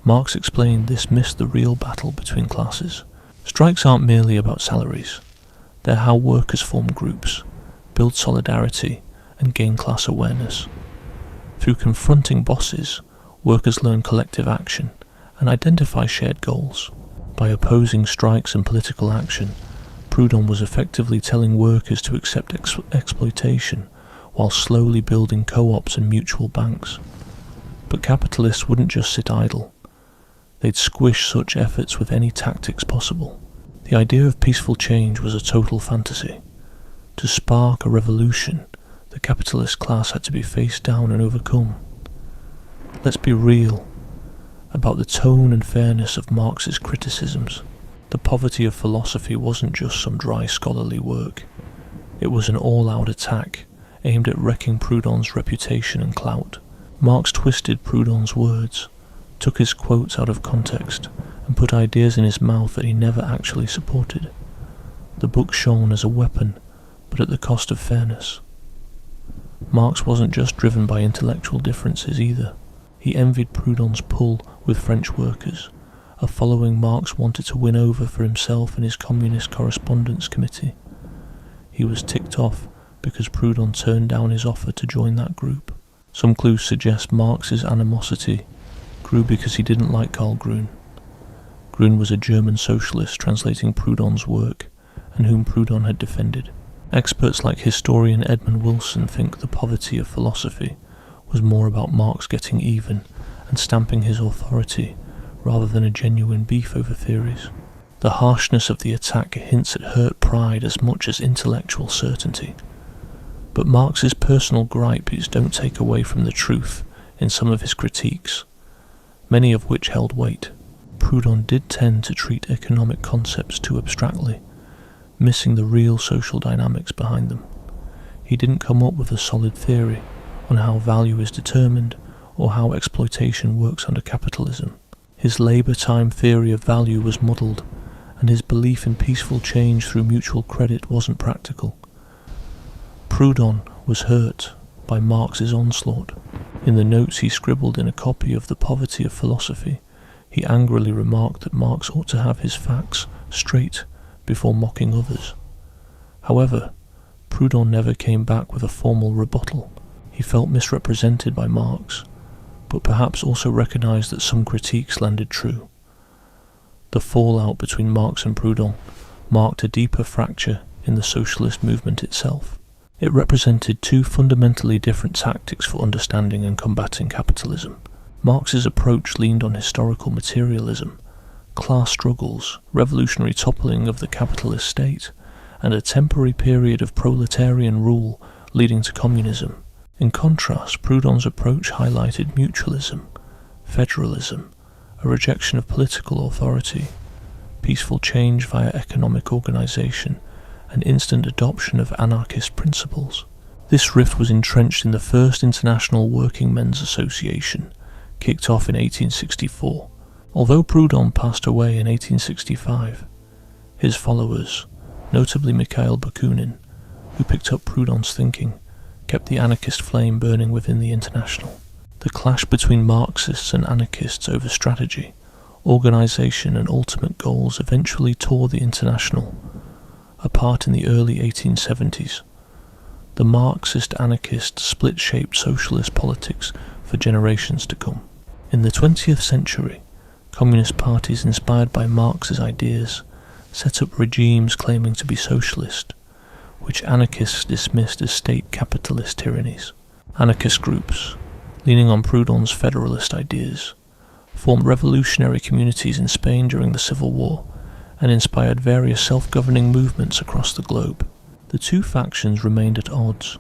Marx explained this missed the real battle between classes. Strikes aren't merely about salaries. They're how workers form groups, build solidarity, and gain class awareness. Through confronting bosses, workers learn collective action and identify shared goals. By opposing strikes and political action, Proudhon was effectively telling workers to accept exploitation while slowly building co-ops and mutual banks. But capitalists wouldn't just sit idle. They'd squish such efforts with any tactics possible. The idea of peaceful change was a total fantasy. To spark a revolution, the capitalist class had to be faced down and overcome. Let's be real about the tone and fairness of Marx's criticisms. The Poverty of Philosophy wasn't just some dry scholarly work. It was an all-out attack aimed at wrecking Proudhon's reputation and clout. Marx twisted Proudhon's words, took his quotes out of context, and put ideas in his mouth that he never actually supported. The book shone as a weapon, but at the cost of fairness. Marx wasn't just driven by intellectual differences either. He envied Proudhon's pull with French workers, a following Marx wanted to win over for himself and his Communist Correspondence Committee. He was ticked off because Proudhon turned down his offer to join that group. Some clues suggest Marx's animosity grew because he didn't like Karl Grün. Grün was a German socialist translating Proudhon's work, and whom Proudhon had defended. Experts like historian Edmund Wilson think The Poverty of Philosophy was more about Marx getting even and stamping his authority rather than a genuine beef over theories. The harshness of the attack hints at hurt pride as much as intellectual certainty. But Marx's personal gripes don't take away from the truth in some of his critiques, many of which held weight. Proudhon did tend to treat economic concepts too abstractly, missing the real social dynamics behind them. He didn't come up with a solid theory on how value is determined or how exploitation works under capitalism. His labour-time theory of value was muddled, and his belief in peaceful change through mutual credit wasn't practical. Proudhon was hurt by Marx's onslaught. In the notes he scribbled in a copy of The Poverty of Philosophy, he angrily remarked that Marx ought to have his facts straight before mocking others. However, Proudhon never came back with a formal rebuttal. He felt misrepresented by Marx, but perhaps also recognized that some critiques landed true. The fallout between Marx and Proudhon marked a deeper fracture in the socialist movement itself. It represented two fundamentally different tactics for understanding and combating capitalism. Marx's approach leaned on historical materialism, class struggles, revolutionary toppling of the capitalist state, and a temporary period of proletarian rule leading to communism. In contrast, Proudhon's approach highlighted mutualism, federalism, a rejection of political authority, peaceful change via economic organization, and instant adoption of anarchist principles. This rift was entrenched in the First International Working Men's Association, kicked off in 1864. Although Proudhon passed away in 1865, his followers, notably Mikhail Bakunin, who picked up Proudhon's thinking, kept the anarchist flame burning within the International. The clash between Marxists and anarchists over strategy, organization and ultimate goals eventually tore the International apart in the early 1870s. The Marxist-anarchist split shaped socialist politics for generations to come. In the 20th century, communist parties inspired by Marx's ideas set up regimes claiming to be socialist, which anarchists dismissed as state capitalist tyrannies. Anarchist groups, leaning on Proudhon's federalist ideas, formed revolutionary communities in Spain during the Civil War and inspired various self-governing movements across the globe. The two factions remained at odds,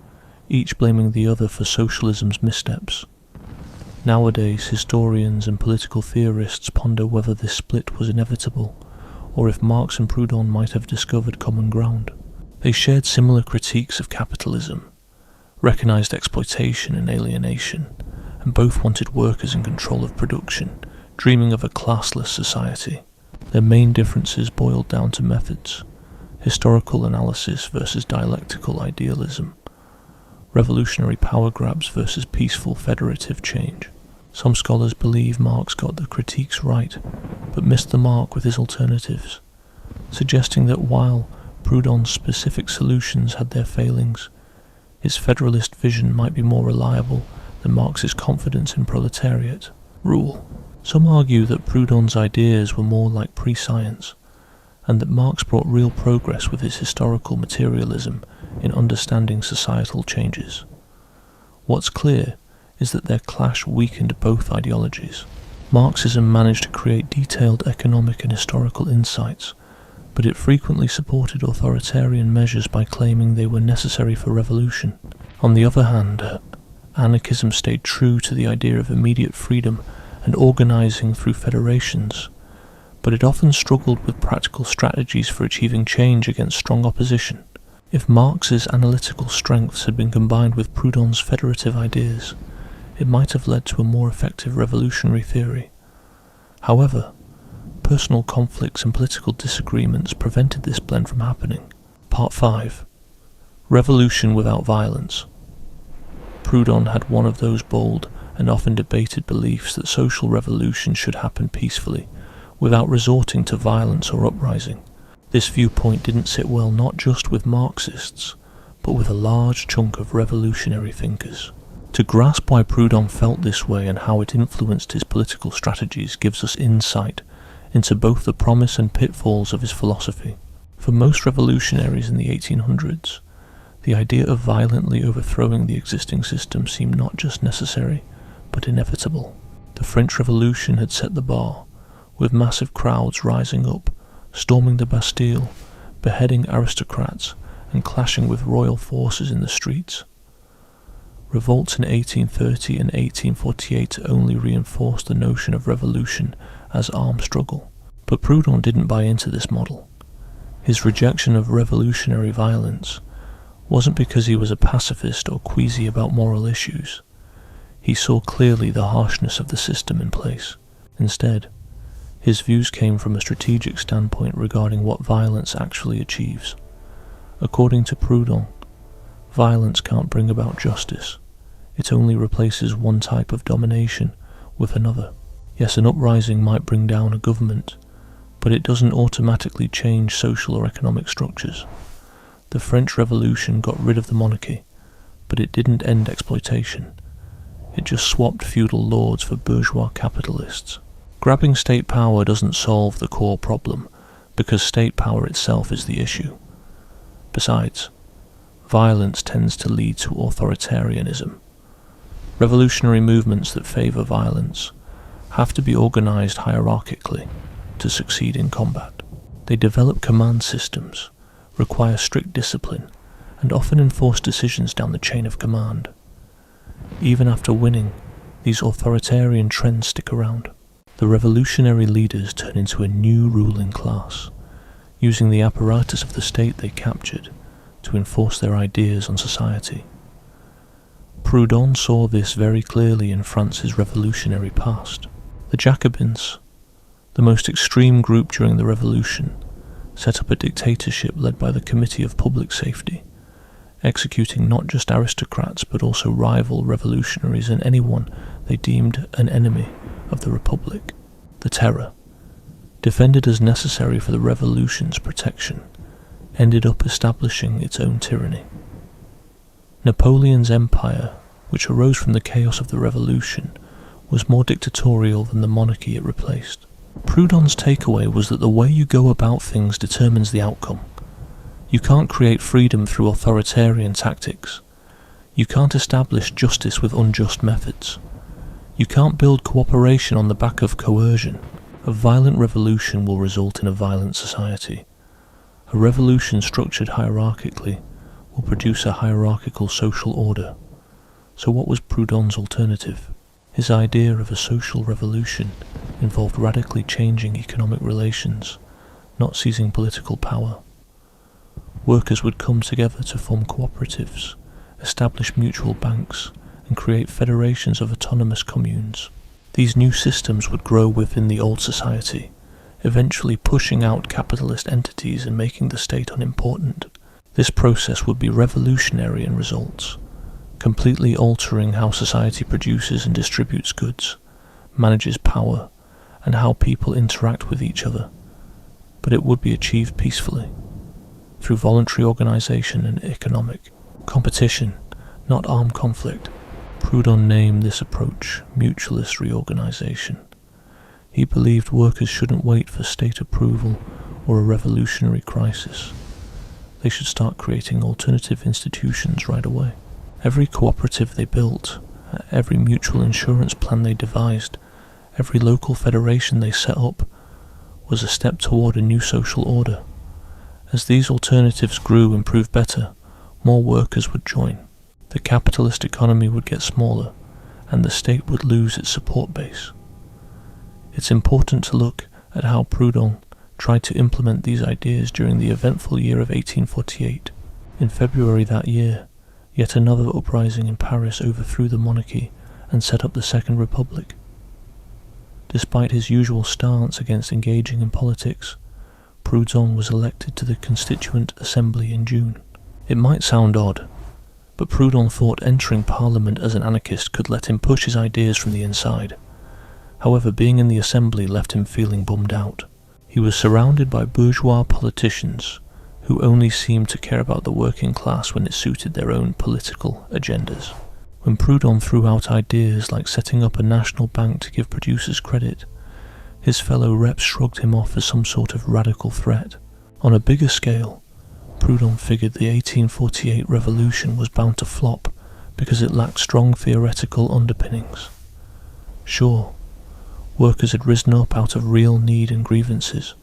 each blaming the other for socialism's missteps. Nowadays, historians and political theorists ponder whether this split was inevitable, or if Marx and Proudhon might have discovered common ground. They shared similar critiques of capitalism, recognized exploitation and alienation, and both wanted workers in control of production, dreaming of a classless society. Their main differences boiled down to methods: historical analysis versus dialectical idealism, revolutionary power grabs versus peaceful federative change. Some scholars believe Marx got the critiques right, but missed the mark with his alternatives, suggesting that while Proudhon's specific solutions had their failings, his federalist vision might be more reliable than Marx's confidence in proletariat rule. Some argue that Proudhon's ideas were more like pre-science, and that Marx brought real progress with his historical materialism in understanding societal changes. What's clear is that their clash weakened both ideologies. Marxism managed to create detailed economic and historical insights, but it frequently supported authoritarian measures by claiming they were necessary for revolution. On the other hand, anarchism stayed true to the idea of immediate freedom and organizing through federations, but it often struggled with practical strategies for achieving change against strong opposition. If Marx's analytical strengths had been combined with Proudhon's federative ideas, it might have led to a more effective revolutionary theory. However, personal conflicts and political disagreements prevented this blend from happening. Part 5. Revolution without violence. Proudhon had one of those bold and often debated beliefs that social revolution should happen peacefully, without resorting to violence or uprising. This viewpoint didn't sit well not just with Marxists, but with a large chunk of revolutionary thinkers. To grasp why Proudhon felt this way and how it influenced his political strategies gives us insight into both the promise and pitfalls of his philosophy. For most revolutionaries in the 1800s, the idea of violently overthrowing the existing system seemed not just necessary, but inevitable. The French Revolution had set the bar, with massive crowds rising up, storming the Bastille, beheading aristocrats, and clashing with royal forces in the streets. Revolts in 1830 and 1848 only reinforced the notion of revolution as armed struggle. But Proudhon didn't buy into this model. His rejection of revolutionary violence wasn't because he was a pacifist or queasy about moral issues. He saw clearly the harshness of the system in place. Instead, his views came from a strategic standpoint regarding what violence actually achieves. According to Proudhon, violence can't bring about justice. It only replaces one type of domination with another. Yes, an uprising might bring down a government, but it doesn't automatically change social or economic structures. The French Revolution got rid of the monarchy, but it didn't end exploitation. It just swapped feudal lords for bourgeois capitalists. Grabbing state power doesn't solve the core problem, because state power itself is the issue. Besides, violence tends to lead to authoritarianism. Revolutionary movements that favour violence have to be organised hierarchically to succeed in combat. They develop command systems, require strict discipline, and often enforce decisions down the chain of command. Even after winning, these authoritarian trends stick around. The revolutionary leaders turn into a new ruling class, using the apparatus of the state they captured to enforce their ideas on society. Proudhon saw this very clearly in France's revolutionary past. The Jacobins, the most extreme group during the Revolution, set up a dictatorship led by the Committee of Public Safety, executing not just aristocrats but also rival revolutionaries and anyone they deemed an enemy of the Republic. The Terror, defended as necessary for the revolution's protection, ended up establishing its own tyranny. Napoleon's empire, which arose from the chaos of the Revolution, was more dictatorial than the monarchy it replaced. Proudhon's takeaway was that the way you go about things determines the outcome. You can't create freedom through authoritarian tactics. You can't establish justice with unjust methods. You can't build cooperation on the back of coercion. A violent revolution will result in a violent society. A revolution structured hierarchically will produce a hierarchical social order. So what was Proudhon's alternative? His idea of a social revolution involved radically changing economic relations, not seizing political power. Workers would come together to form cooperatives, establish mutual banks, and create federations of autonomous communes. These new systems would grow within the old society, eventually pushing out capitalist entities and making the state unimportant. This process would be revolutionary in results, completely altering how society produces and distributes goods, manages power, and how people interact with each other. But it would be achieved peacefully, through voluntary organization and economic competition, not armed conflict. Proudhon named this approach mutualist reorganization. He believed workers shouldn't wait for state approval or a revolutionary crisis. They should start creating alternative institutions right away. Every cooperative they built, every mutual insurance plan they devised, every local federation they set up was a step toward a new social order. As these alternatives grew and proved better, more workers would join. The capitalist economy would get smaller, and the state would lose its support base. It's important to look at how Proudhon tried to implement these ideas during the eventful year of 1848. In February that year, yet another uprising in Paris overthrew the monarchy and set up the Second Republic. Despite his usual stance against engaging in politics, Proudhon was elected to the Constituent Assembly in June. It might sound odd, but Proudhon thought entering Parliament as an anarchist could let him push his ideas from the inside. However, being in the Assembly left him feeling bummed out. He was surrounded by bourgeois politicians who only seemed to care about the working class when it suited their own political agendas. When Proudhon threw out ideas like setting up a national bank to give producers credit, his fellow reps shrugged him off as some sort of radical threat. On a bigger scale, Proudhon figured the 1848 revolution was bound to flop because it lacked strong theoretical underpinnings. Sure, workers had risen up out of real need and grievances,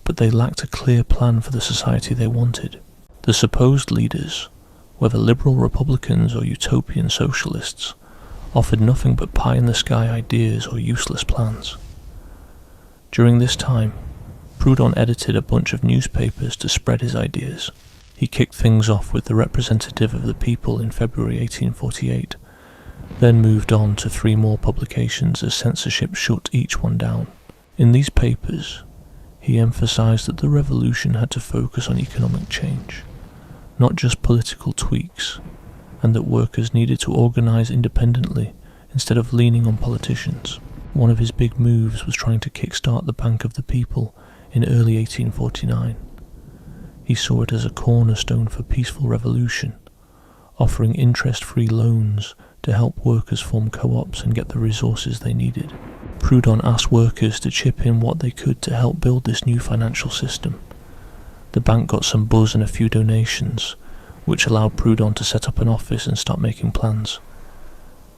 but they lacked a clear plan for the society they wanted. The supposed leaders, whether liberal Republicans or utopian socialists, offered nothing but pie-in-the-sky ideas or useless plans. During this time, Proudhon edited a bunch of newspapers to spread his ideas. He kicked things off with the Representative of the People in February 1848, then moved on to 3 more publications as censorship shut each one down. In these papers, he emphasized that the revolution had to focus on economic change, not just political tweaks, and that workers needed to organize independently instead of leaning on politicians. One of his big moves was trying to kickstart the Bank of the People in early 1849. He saw it as a cornerstone for peaceful revolution, offering interest-free loans to help workers form co-ops and get the resources they needed. Proudhon asked workers to chip in what they could to help build this new financial system. The bank got some buzz and a few donations, which allowed Proudhon to set up an office and start making plans.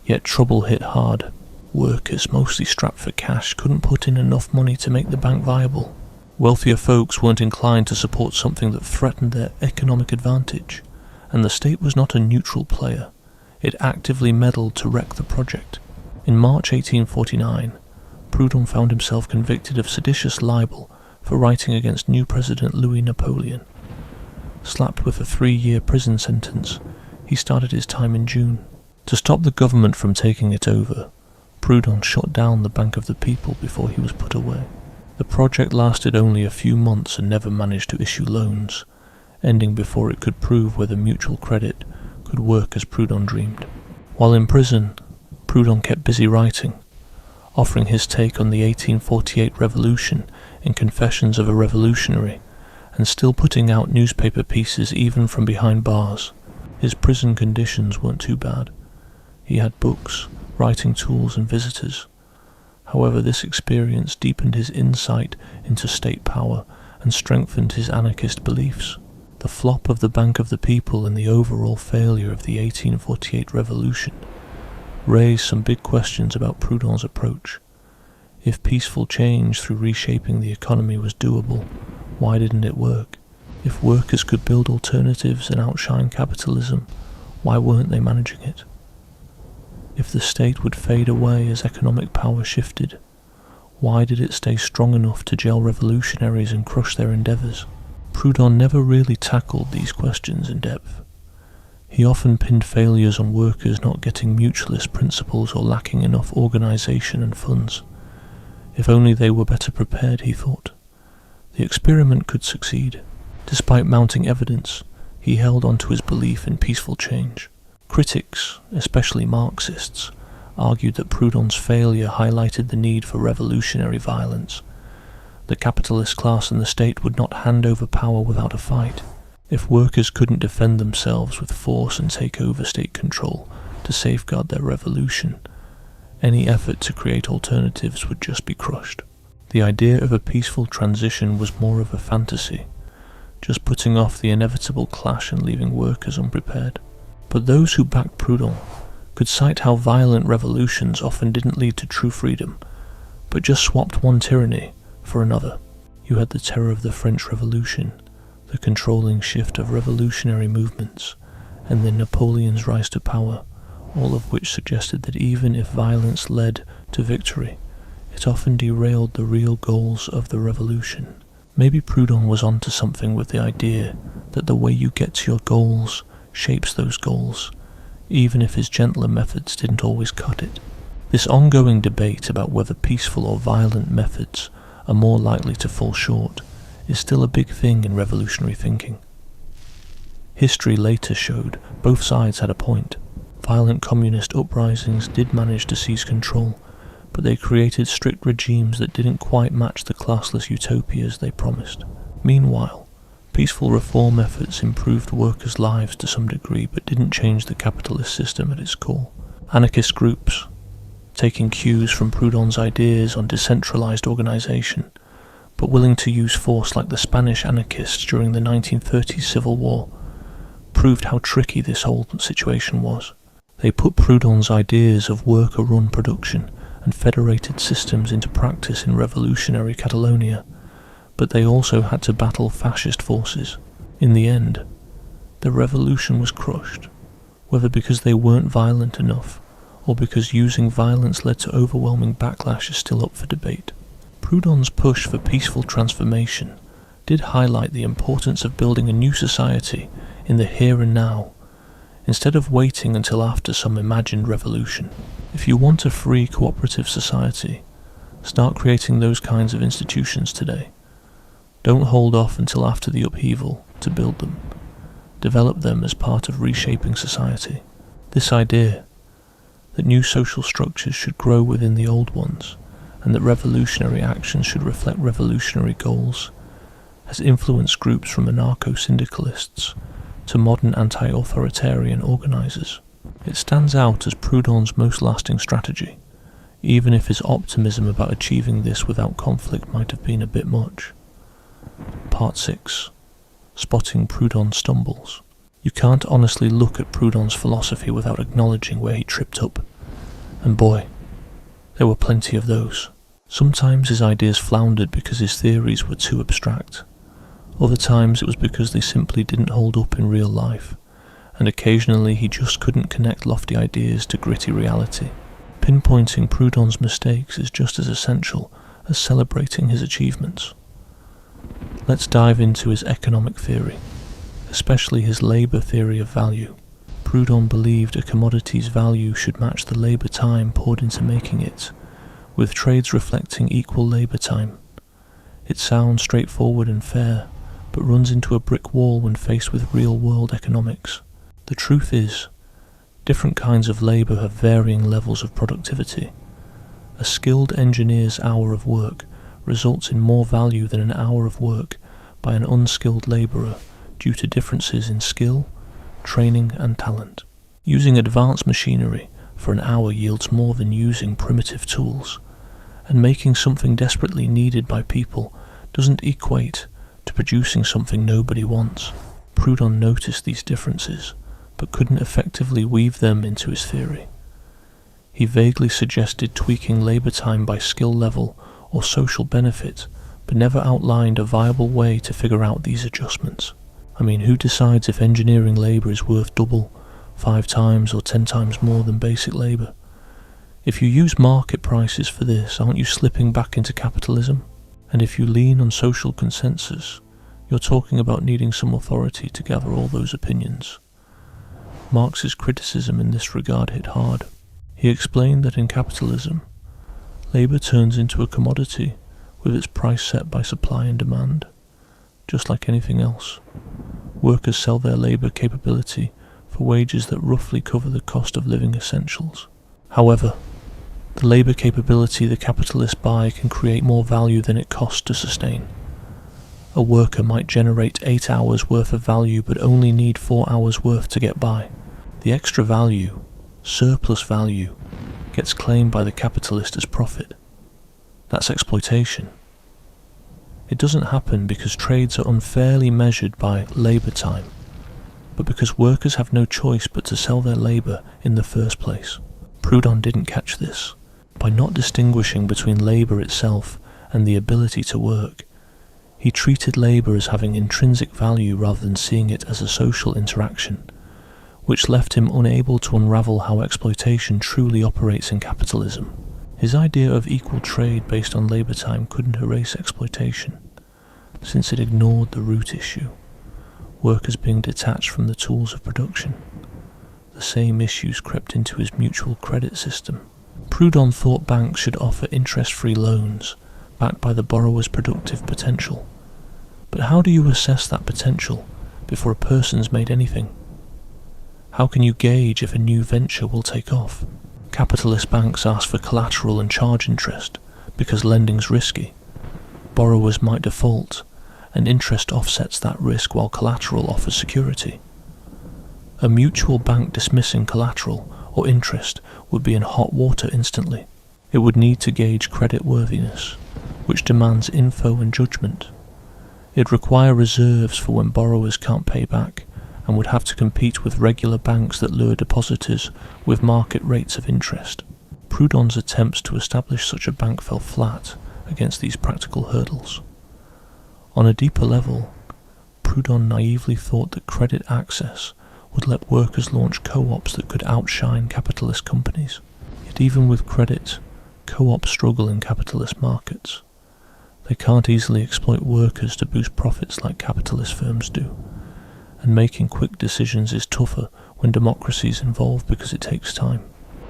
Yet trouble hit hard. Workers, mostly strapped for cash, couldn't put in enough money to make the bank viable. Wealthier folks weren't inclined to support something that threatened their economic advantage, and the state was not a neutral player. It actively meddled to wreck the project. In March 1849, Proudhon found himself convicted of seditious libel for writing against new President Louis Napoleon. Slapped with a 3-year prison sentence, he started his time in June. To stop the government from taking it over, Proudhon shut down the Bank of the People before he was put away. The project lasted only a few months and never managed to issue loans, ending before it could prove whether mutual credit could work as Proudhon dreamed. While in prison, Proudhon kept busy writing, offering his take on the 1848 revolution in Confessions of a Revolutionary, and still putting out newspaper pieces even from behind bars. His prison conditions weren't too bad. He had books, writing tools, and visitors. However, this experience deepened his insight into state power and strengthened his anarchist beliefs. The flop of the Bank of the People and the overall failure of the 1848 revolution raised some big questions about Proudhon's approach. If peaceful change through reshaping the economy was doable, why didn't it work? If workers could build alternatives and outshine capitalism, why weren't they managing it? If the state would fade away as economic power shifted, why did it stay strong enough to jail revolutionaries and crush their endeavours? Proudhon never really tackled these questions in depth. He often pinned failures on workers not getting mutualist principles or lacking enough organisation and funds. If only they were better prepared, he thought. The experiment could succeed. Despite mounting evidence, he held on to his belief in peaceful change. Critics, especially Marxists, argued that Proudhon's failure highlighted the need for revolutionary violence. The capitalist class and the state would not hand over power without a fight. If workers couldn't defend themselves with force and take over state control to safeguard their revolution, any effort to create alternatives would just be crushed. The idea of a peaceful transition was more of a fantasy, just putting off the inevitable clash and leaving workers unprepared. But those who backed Proudhon could cite how violent revolutions often didn't lead to true freedom, but just swapped one tyranny for another. You had the terror of the French Revolution, the controlling shift of revolutionary movements, and then Napoleon's rise to power, all of which suggested that even if violence led to victory, it often derailed the real goals of the revolution. Maybe Proudhon was onto something with the idea that the way you get to your goals shapes those goals, even if his gentler methods didn't always cut it. This ongoing debate about whether peaceful or violent methods are more likely to fall short is still a big thing in revolutionary thinking. History later showed both sides had a point. Violent communist uprisings did manage to seize control, but they created strict regimes that didn't quite match the classless utopias they promised. Meanwhile, peaceful reform efforts improved workers' lives to some degree but didn't change the capitalist system at its core. Anarchist groups, taking cues from Proudhon's ideas on decentralized organization, but willing to use force like the Spanish anarchists during the 1930s Civil War, proved how tricky this whole situation was. They put Proudhon's ideas of worker-run production and federated systems into practice in revolutionary Catalonia, but they also had to battle fascist forces. In the end, the revolution was crushed, whether because they weren't violent enough, or because using violence led to overwhelming backlash is still up for debate. Proudhon's push for peaceful transformation did highlight the importance of building a new society in the here and now, instead of waiting until after some imagined revolution. If you want a free, cooperative society, start creating those kinds of institutions today. Don't hold off until after the upheaval to build them. Develop them as part of reshaping society. This idea that new social structures should grow within the old ones, and that revolutionary actions should reflect revolutionary goals, has influenced groups from anarcho-syndicalists to modern anti-authoritarian organisers. It stands out as Proudhon's most lasting strategy, even if his optimism about achieving this without conflict might have been a bit much. Part 6. Spotting Proudhon's stumbles. You can't honestly look at Proudhon's philosophy without acknowledging where he tripped up. And boy, there were plenty of those. Sometimes his ideas floundered because his theories were too abstract. Other times it was because they simply didn't hold up in real life, and occasionally he just couldn't connect lofty ideas to gritty reality. Pinpointing Proudhon's mistakes is just as essential as celebrating his achievements. Let's dive into his economic theory, especially his labour theory of value. Proudhon believed a commodity's value should match the labour time poured into making it, with trades reflecting equal labour time. It sounds straightforward and fair, but runs into a brick wall when faced with real-world economics. The truth is, different kinds of labour have varying levels of productivity. A skilled engineer's hour of work results in more value than an hour of work by an unskilled labourer due to differences in skill, training and talent. Using advanced machinery for an hour yields more than using primitive tools, and making something desperately needed by people doesn't equate to producing something nobody wants. Proudhon noticed these differences, but couldn't effectively weave them into his theory. He vaguely suggested tweaking labour time by skill level or social benefit, but never outlined a viable way to figure out these adjustments. I mean, who decides if engineering labour is worth double, 5 times or 10 times more than basic labour? If you use market prices for this, aren't you slipping back into capitalism? And if you lean on social consensus, you're talking about needing some authority to gather all those opinions. Marx's criticism in this regard hit hard. He explained that in capitalism, labour turns into a commodity with its price set by supply and demand. Just like anything else, workers sell their labour capability for wages that roughly cover the cost of living essentials. However, the labour capability the capitalists buy can create more value than it costs to sustain. A worker might generate 8 hours worth of value but only need 4 hours worth to get by. The extra value, surplus value, gets claimed by the capitalist as profit. That's exploitation. It doesn't happen because trades are unfairly measured by labour time, but because workers have no choice but to sell their labour in the first place. Proudhon didn't catch this. By not distinguishing between labour itself and the ability to work, he treated labour as having intrinsic value rather than seeing it as a social interaction, which left him unable to unravel how exploitation truly operates in capitalism. His idea of equal trade based on labour time couldn't erase exploitation, since it ignored the root issue, workers being detached from the tools of production. The same issues crept into his mutual credit system. Proudhon thought banks should offer interest-free loans, backed by the borrower's productive potential. But how do you assess that potential before a person's made anything? How can you gauge if a new venture will take off? Capitalist banks ask for collateral and charge interest because lending's risky. Borrowers might default, and interest offsets that risk while collateral offers security. A mutual bank dismissing collateral or interest would be in hot water instantly. It would need to gauge credit worthiness, which demands info and judgment. It'd require reserves for when borrowers can't pay back, and would have to compete with regular banks that lure depositors with market rates of interest. Proudhon's attempts to establish such a bank fell flat against these practical hurdles. On a deeper level, Proudhon naively thought that credit access would let workers launch co-ops that could outshine capitalist companies. Yet even with credit, co-ops struggle in capitalist markets. They can't easily exploit workers to boost profits like capitalist firms do, and making quick decisions is tougher when democracy is involved because it takes time.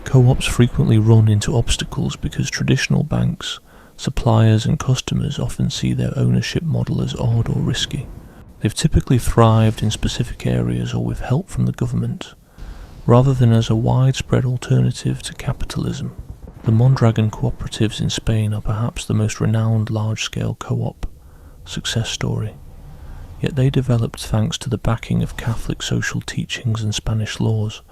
Co-ops frequently run into obstacles because traditional banks, suppliers and customers often see their ownership model as odd or risky. They've typically thrived in specific areas or with help from the government, rather than as a widespread alternative to capitalism. The Mondragon cooperatives in Spain are perhaps the most renowned large-scale co-op success story, yet they developed thanks to the backing of Catholic social teachings and Spanish laws,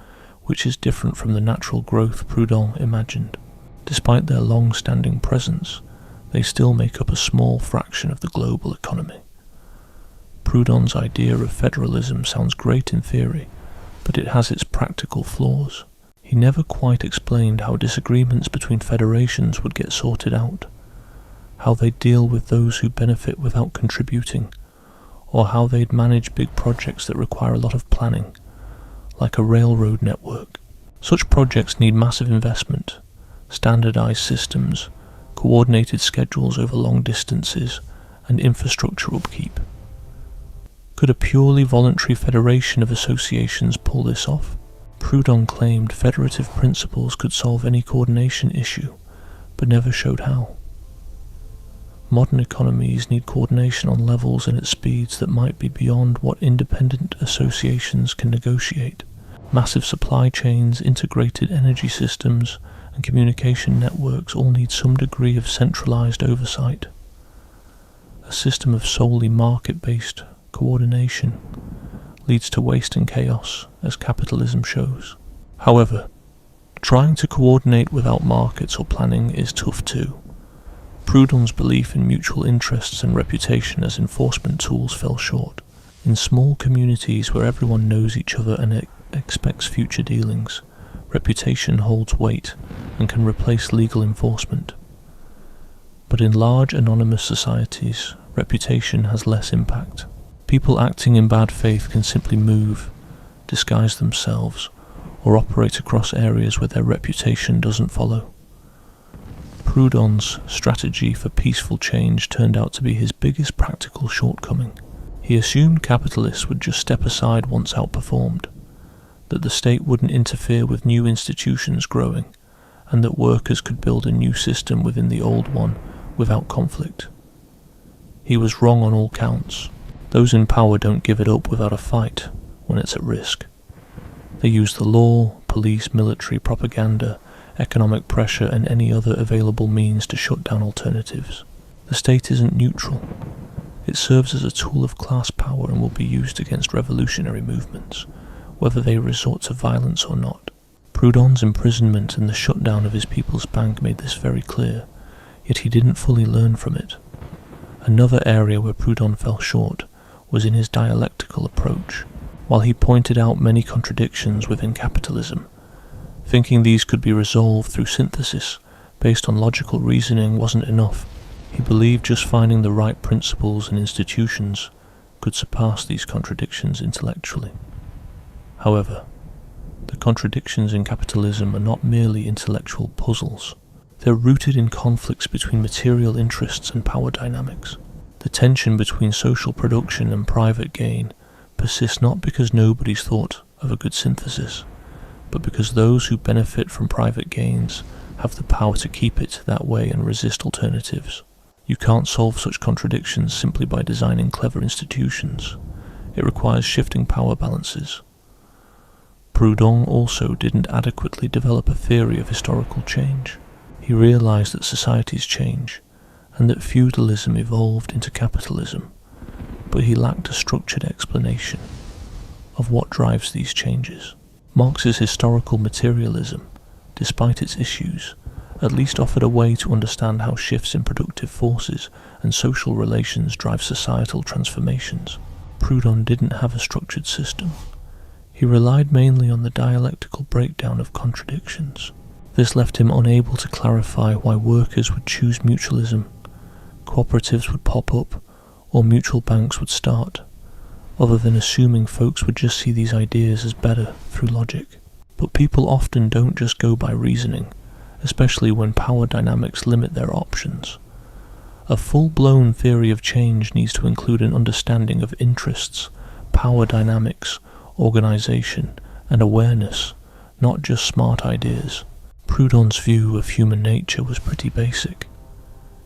which is different from the natural growth Proudhon imagined. Despite their long-standing presence, they still make up a small fraction of the global economy. Proudhon's idea of federalism sounds great in theory, but it has its practical flaws. He never quite explained how disagreements between federations would get sorted out, how they'd deal with those who benefit without contributing, or how they'd manage big projects that require a lot of planning, like a railroad network. Such projects need massive investment, standardized systems, coordinated schedules over long distances, and infrastructure upkeep. Could a purely voluntary federation of associations pull this off? Proudhon claimed federative principles could solve any coordination issue, but never showed how. Modern economies need coordination on levels and at speeds that might be beyond what independent associations can negotiate. Massive supply chains, integrated energy systems, and communication networks all need some degree of centralized oversight. A system of solely market-based coordination leads to waste and chaos, as capitalism shows. However, trying to coordinate without markets or planning is tough too. Proudhon's belief in mutual interests and reputation as enforcement tools fell short. In small communities where everyone knows each other and expects future dealings, reputation holds weight and can replace legal enforcement. But in large anonymous societies, reputation has less impact. People acting in bad faith can simply move, disguise themselves, or operate across areas where their reputation doesn't follow. Proudhon's strategy for peaceful change turned out to be his biggest practical shortcoming. He assumed capitalists would just step aside once outperformed, that the state wouldn't interfere with new institutions growing, and that workers could build a new system within the old one without conflict. He was wrong on all counts. Those in power don't give it up without a fight when it's at risk. They use the law, police, military, propaganda, economic pressure, and any other available means to shut down alternatives. The state isn't neutral. It serves as a tool of class power and will be used against revolutionary movements, whether they resort to violence or not. Proudhon's imprisonment and the shutdown of his People's Bank made this very clear, yet he didn't fully learn from it. Another area where Proudhon fell short was in his dialectical approach. While he pointed out many contradictions within capitalism, thinking these could be resolved through synthesis based on logical reasoning wasn't enough. He believed just finding the right principles and institutions could surpass these contradictions intellectually. However, the contradictions in capitalism are not merely intellectual puzzles. They're rooted in conflicts between material interests and power dynamics. The tension between social production and private gain persists not because nobody's thought of a good synthesis, but because those who benefit from private gains have the power to keep it that way and resist alternatives. You can't solve such contradictions simply by designing clever institutions. It requires shifting power balances. Proudhon also didn't adequately develop a theory of historical change. He realized that societies change, and that feudalism evolved into capitalism, but he lacked a structured explanation of what drives these changes. Marx's historical materialism, despite its issues, at least offered a way to understand how shifts in productive forces and social relations drive societal transformations. Proudhon didn't have a structured system. He relied mainly on the dialectical breakdown of contradictions. This left him unable to clarify why workers would choose mutualism, cooperatives would pop up, or mutual banks would start, other than assuming folks would just see these ideas as better through logic. But people often don't just go by reasoning, especially when power dynamics limit their options. A full-blown theory of change needs to include an understanding of interests, power dynamics, organization, and awareness, not just smart ideas. Proudhon's view of human nature was pretty basic.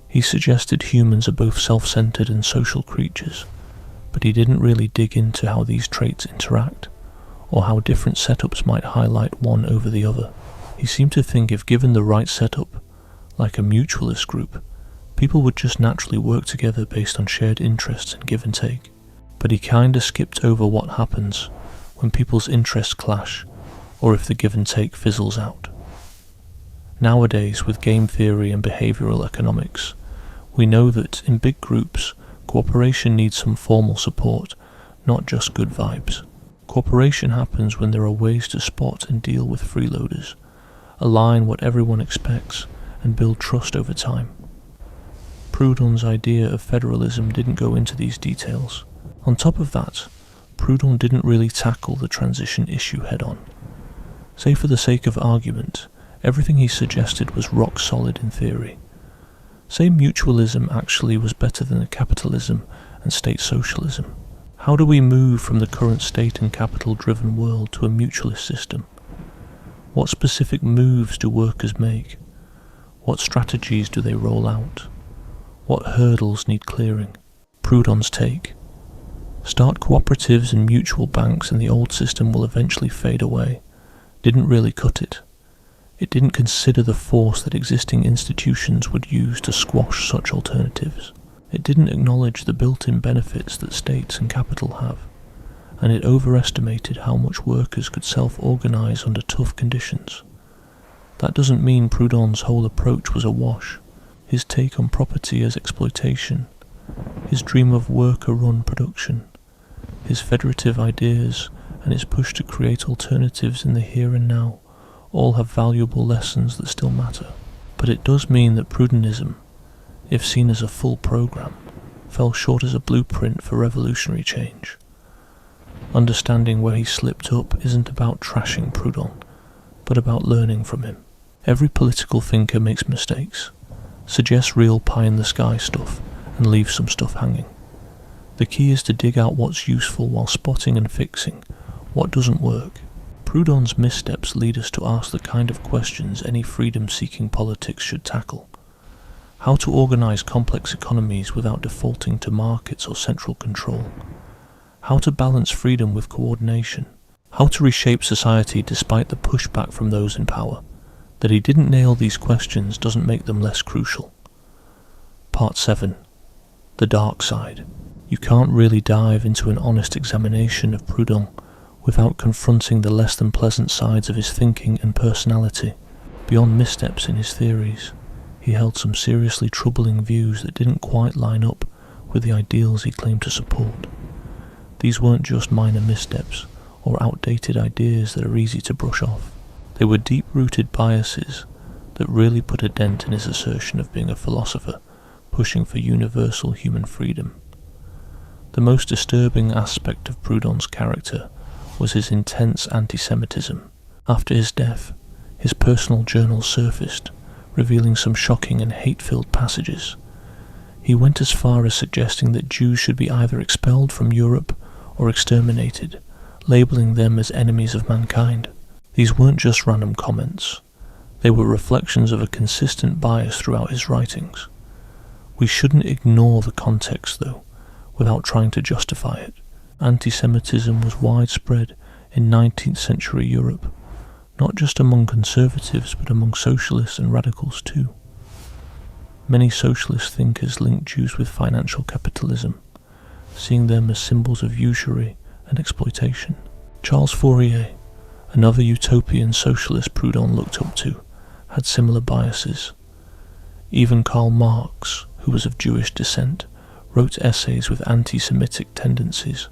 He suggested humans are both self-centered and social creatures, but he didn't really dig into how these traits interact, or how different setups might highlight one over the other. He seemed to think if given the right setup, like a mutualist group, people would just naturally work together based on shared interests and give and take. But he kinda skipped over what happens when people's interests clash, or if the give and take fizzles out. Nowadays, with game theory and behavioral economics, we know that in big groups, cooperation needs some formal support, not just good vibes. Cooperation happens when there are ways to spot and deal with freeloaders, align what everyone expects, and build trust over time. Proudhon's idea of federalism didn't go into these details. On top of that, Proudhon didn't really tackle the transition issue head-on. Say for the sake of argument, everything he suggested was rock solid in theory. Say mutualism actually was better than capitalism and state socialism. How do we move from the current state and capital-driven world to a mutualist system? What specific moves do workers make? What strategies do they roll out? What hurdles need clearing? Proudhon's take: start cooperatives and mutual banks and the old system will eventually fade away, didn't really cut it. It didn't consider the force that existing institutions would use to squash such alternatives. It didn't acknowledge the built-in benefits that states and capital have, and it overestimated how much workers could self-organize under tough conditions. That doesn't mean Proudhon's whole approach was a wash. His take on property as exploitation, his dream of worker-run production, his federative ideas, and his push to create alternatives in the here and now all have valuable lessons that still matter. But it does mean that Proudhonism if seen as a full programme, fell short as a blueprint for revolutionary change. Understanding where he slipped up isn't about trashing Proudhon, but about learning from him. Every political thinker makes mistakes, suggests real pie-in-the-sky stuff, and leaves some stuff hanging. The key is to dig out what's useful while spotting and fixing what doesn't work. Proudhon's missteps lead us to ask the kind of questions any freedom-seeking politics should tackle. How to organise complex economies without defaulting to markets or central control. How to balance freedom with coordination. How to reshape society despite the pushback from those in power. That he didn't nail these questions doesn't make them less crucial. Part 7. The Dark Side. You can't really dive into an honest examination of Proudhon without confronting the less than pleasant sides of his thinking and personality. Beyond missteps in his theories, he held some seriously troubling views that didn't quite line up with the ideals he claimed to support. These weren't just minor missteps or outdated ideas that are easy to brush off. They were deep-rooted biases that really put a dent in his assertion of being a philosopher, pushing for universal human freedom. The most disturbing aspect of Proudhon's character was his intense anti-Semitism. After his death, his personal journal surfaced, revealing some shocking and hate-filled passages. He went as far as suggesting that Jews should be either expelled from Europe or exterminated, labelling them as enemies of mankind. These weren't just random comments. They were reflections of a consistent bias throughout his writings. We shouldn't ignore the context, though, without trying to justify it. Anti-Semitism was widespread in 19th century Europe, not just among conservatives but among socialists and radicals too. Many socialist thinkers linked Jews with financial capitalism, seeing them as symbols of usury and exploitation. Charles Fourier, another utopian socialist Proudhon looked up to, had similar biases. Even Karl Marx, who was of Jewish descent, wrote essays with anti-Semitic tendencies,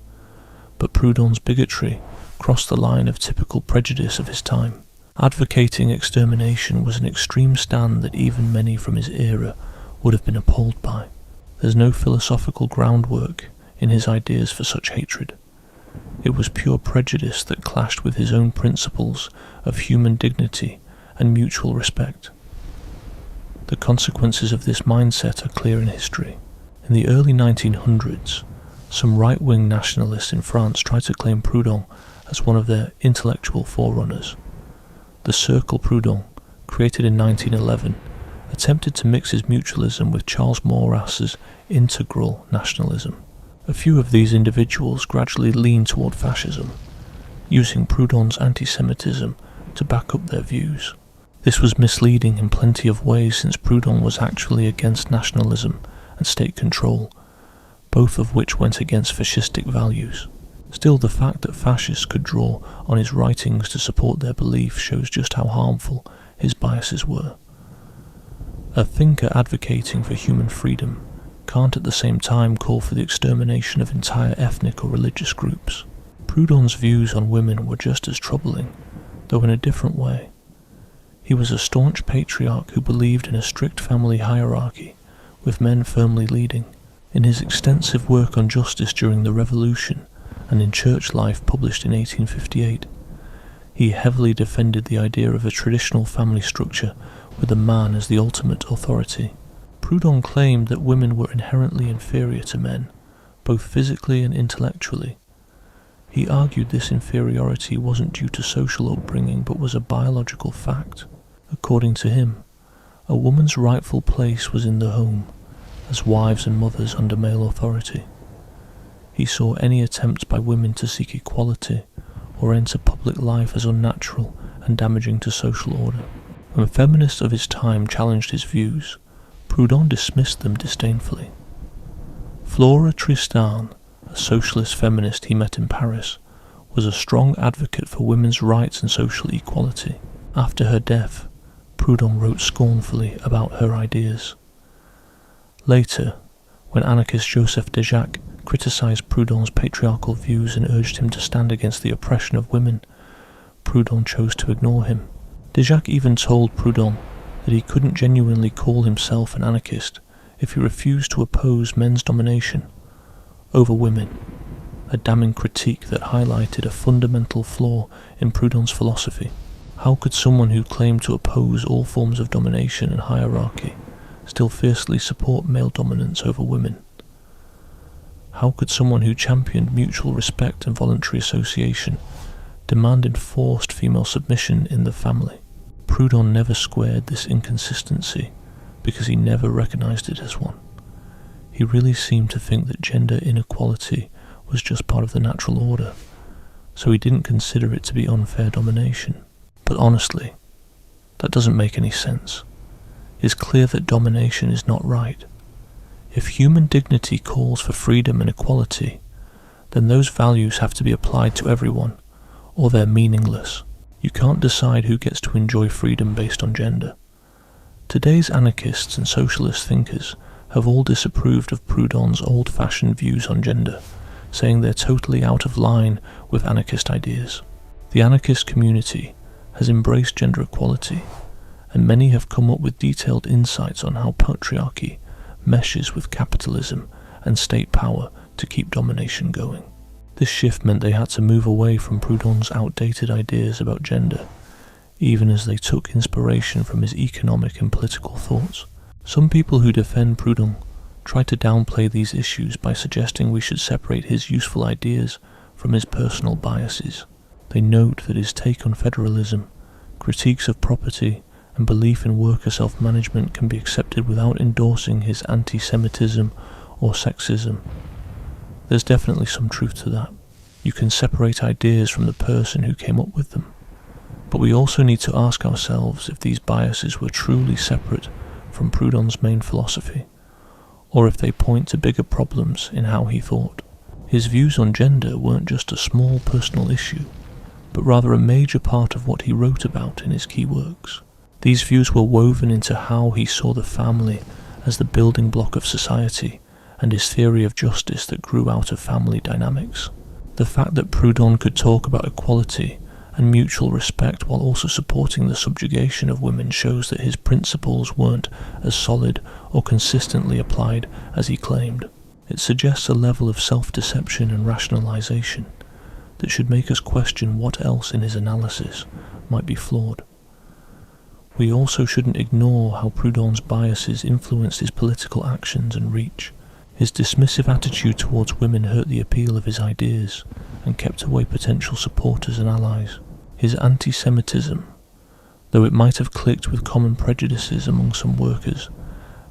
but Proudhon's bigotry crossed the line of typical prejudice of his time. Advocating extermination was an extreme stand that even many from his era would have been appalled by. There's no philosophical groundwork in his ideas for such hatred. It was pure prejudice that clashed with his own principles of human dignity and mutual respect. The consequences of this mindset are clear in history. In the early 1900s, some right-wing nationalists in France tried to claim Proudhon as one of their intellectual forerunners. The Cercle Proudhon, created in 1911, attempted to mix his mutualism with Charles Maurras's integral nationalism. A few of these individuals gradually leaned toward fascism, using Proudhon's anti-Semitism to back up their views. This was misleading in plenty of ways, since Proudhon was actually against nationalism and state control, both of which went against fascistic values. Still, the fact that fascists could draw on his writings to support their beliefs shows just how harmful his biases were. A thinker advocating for human freedom can't at the same time call for the extermination of entire ethnic or religious groups. Proudhon's views on women were just as troubling, though in a different way. He was a staunch patriarch who believed in a strict family hierarchy, with men firmly leading. In his extensive work on justice during the Revolution and in Church Life, published in 1858, he heavily defended the idea of a traditional family structure with a man as the ultimate authority. Proudhon claimed that women were inherently inferior to men, both physically and intellectually. He argued this inferiority wasn't due to social upbringing but was a biological fact. According to him, a woman's rightful place was in the home, as wives and mothers under male authority. He saw any attempts by women to seek equality or enter public life as unnatural and damaging to social order. When feminists of his time challenged his views, Proudhon dismissed them disdainfully. Flora Tristan, a socialist feminist he met in Paris, was a strong advocate for women's rights and social equality. After her death, Proudhon wrote scornfully about her ideas. Later, when anarchist Joseph Déjacque criticised Proudhon's patriarchal views and urged him to stand against the oppression of women, Proudhon chose to ignore him. Déjacque even told Proudhon that he couldn't genuinely call himself an anarchist if he refused to oppose men's domination over women, a damning critique that highlighted a fundamental flaw in Proudhon's philosophy. How could someone who claimed to oppose all forms of domination and hierarchy still fiercely support male dominance over women? How could someone who championed mutual respect and voluntary association demand enforced female submission in the family? Proudhon never squared this inconsistency because he never recognized it as one. He really seemed to think that gender inequality was just part of the natural order, so he didn't consider it to be unfair domination. But honestly, that doesn't make any sense. It's clear that domination is not right. If human dignity calls for freedom and equality, then those values have to be applied to everyone, or they're meaningless. You can't decide who gets to enjoy freedom based on gender. Today's anarchists and socialist thinkers have all disapproved of Proudhon's old-fashioned views on gender, saying they're totally out of line with anarchist ideas. The anarchist community has embraced gender equality, and many have come up with detailed insights on how patriarchy meshes with capitalism and state power to keep domination going. This shift meant they had to move away from Proudhon's outdated ideas about gender, even as they took inspiration from his economic and political thoughts. Some people who defend Proudhon try to downplay these issues by suggesting we should separate his useful ideas from his personal biases. They note that his take on federalism, critiques of property, and belief in worker self-management can be accepted without endorsing his anti-Semitism or sexism. There's definitely some truth to that. You can separate ideas from the person who came up with them. But we also need to ask ourselves if these biases were truly separate from Proudhon's main philosophy, or if they point to bigger problems in how he thought. His views on gender weren't just a small personal issue, but rather a major part of what he wrote about in his key works. These views were woven into how he saw the family as the building block of society, and his theory of justice that grew out of family dynamics. The fact that Proudhon could talk about equality and mutual respect while also supporting the subjugation of women shows that his principles weren't as solid or consistently applied as he claimed. It suggests a level of self-deception and rationalization that should make us question what else in his analysis might be flawed. We also shouldn't ignore how Proudhon's biases influenced his political actions and reach. His dismissive attitude towards women hurt the appeal of his ideas and kept away potential supporters and allies. His anti-Semitism, though it might have clicked with common prejudices among some workers,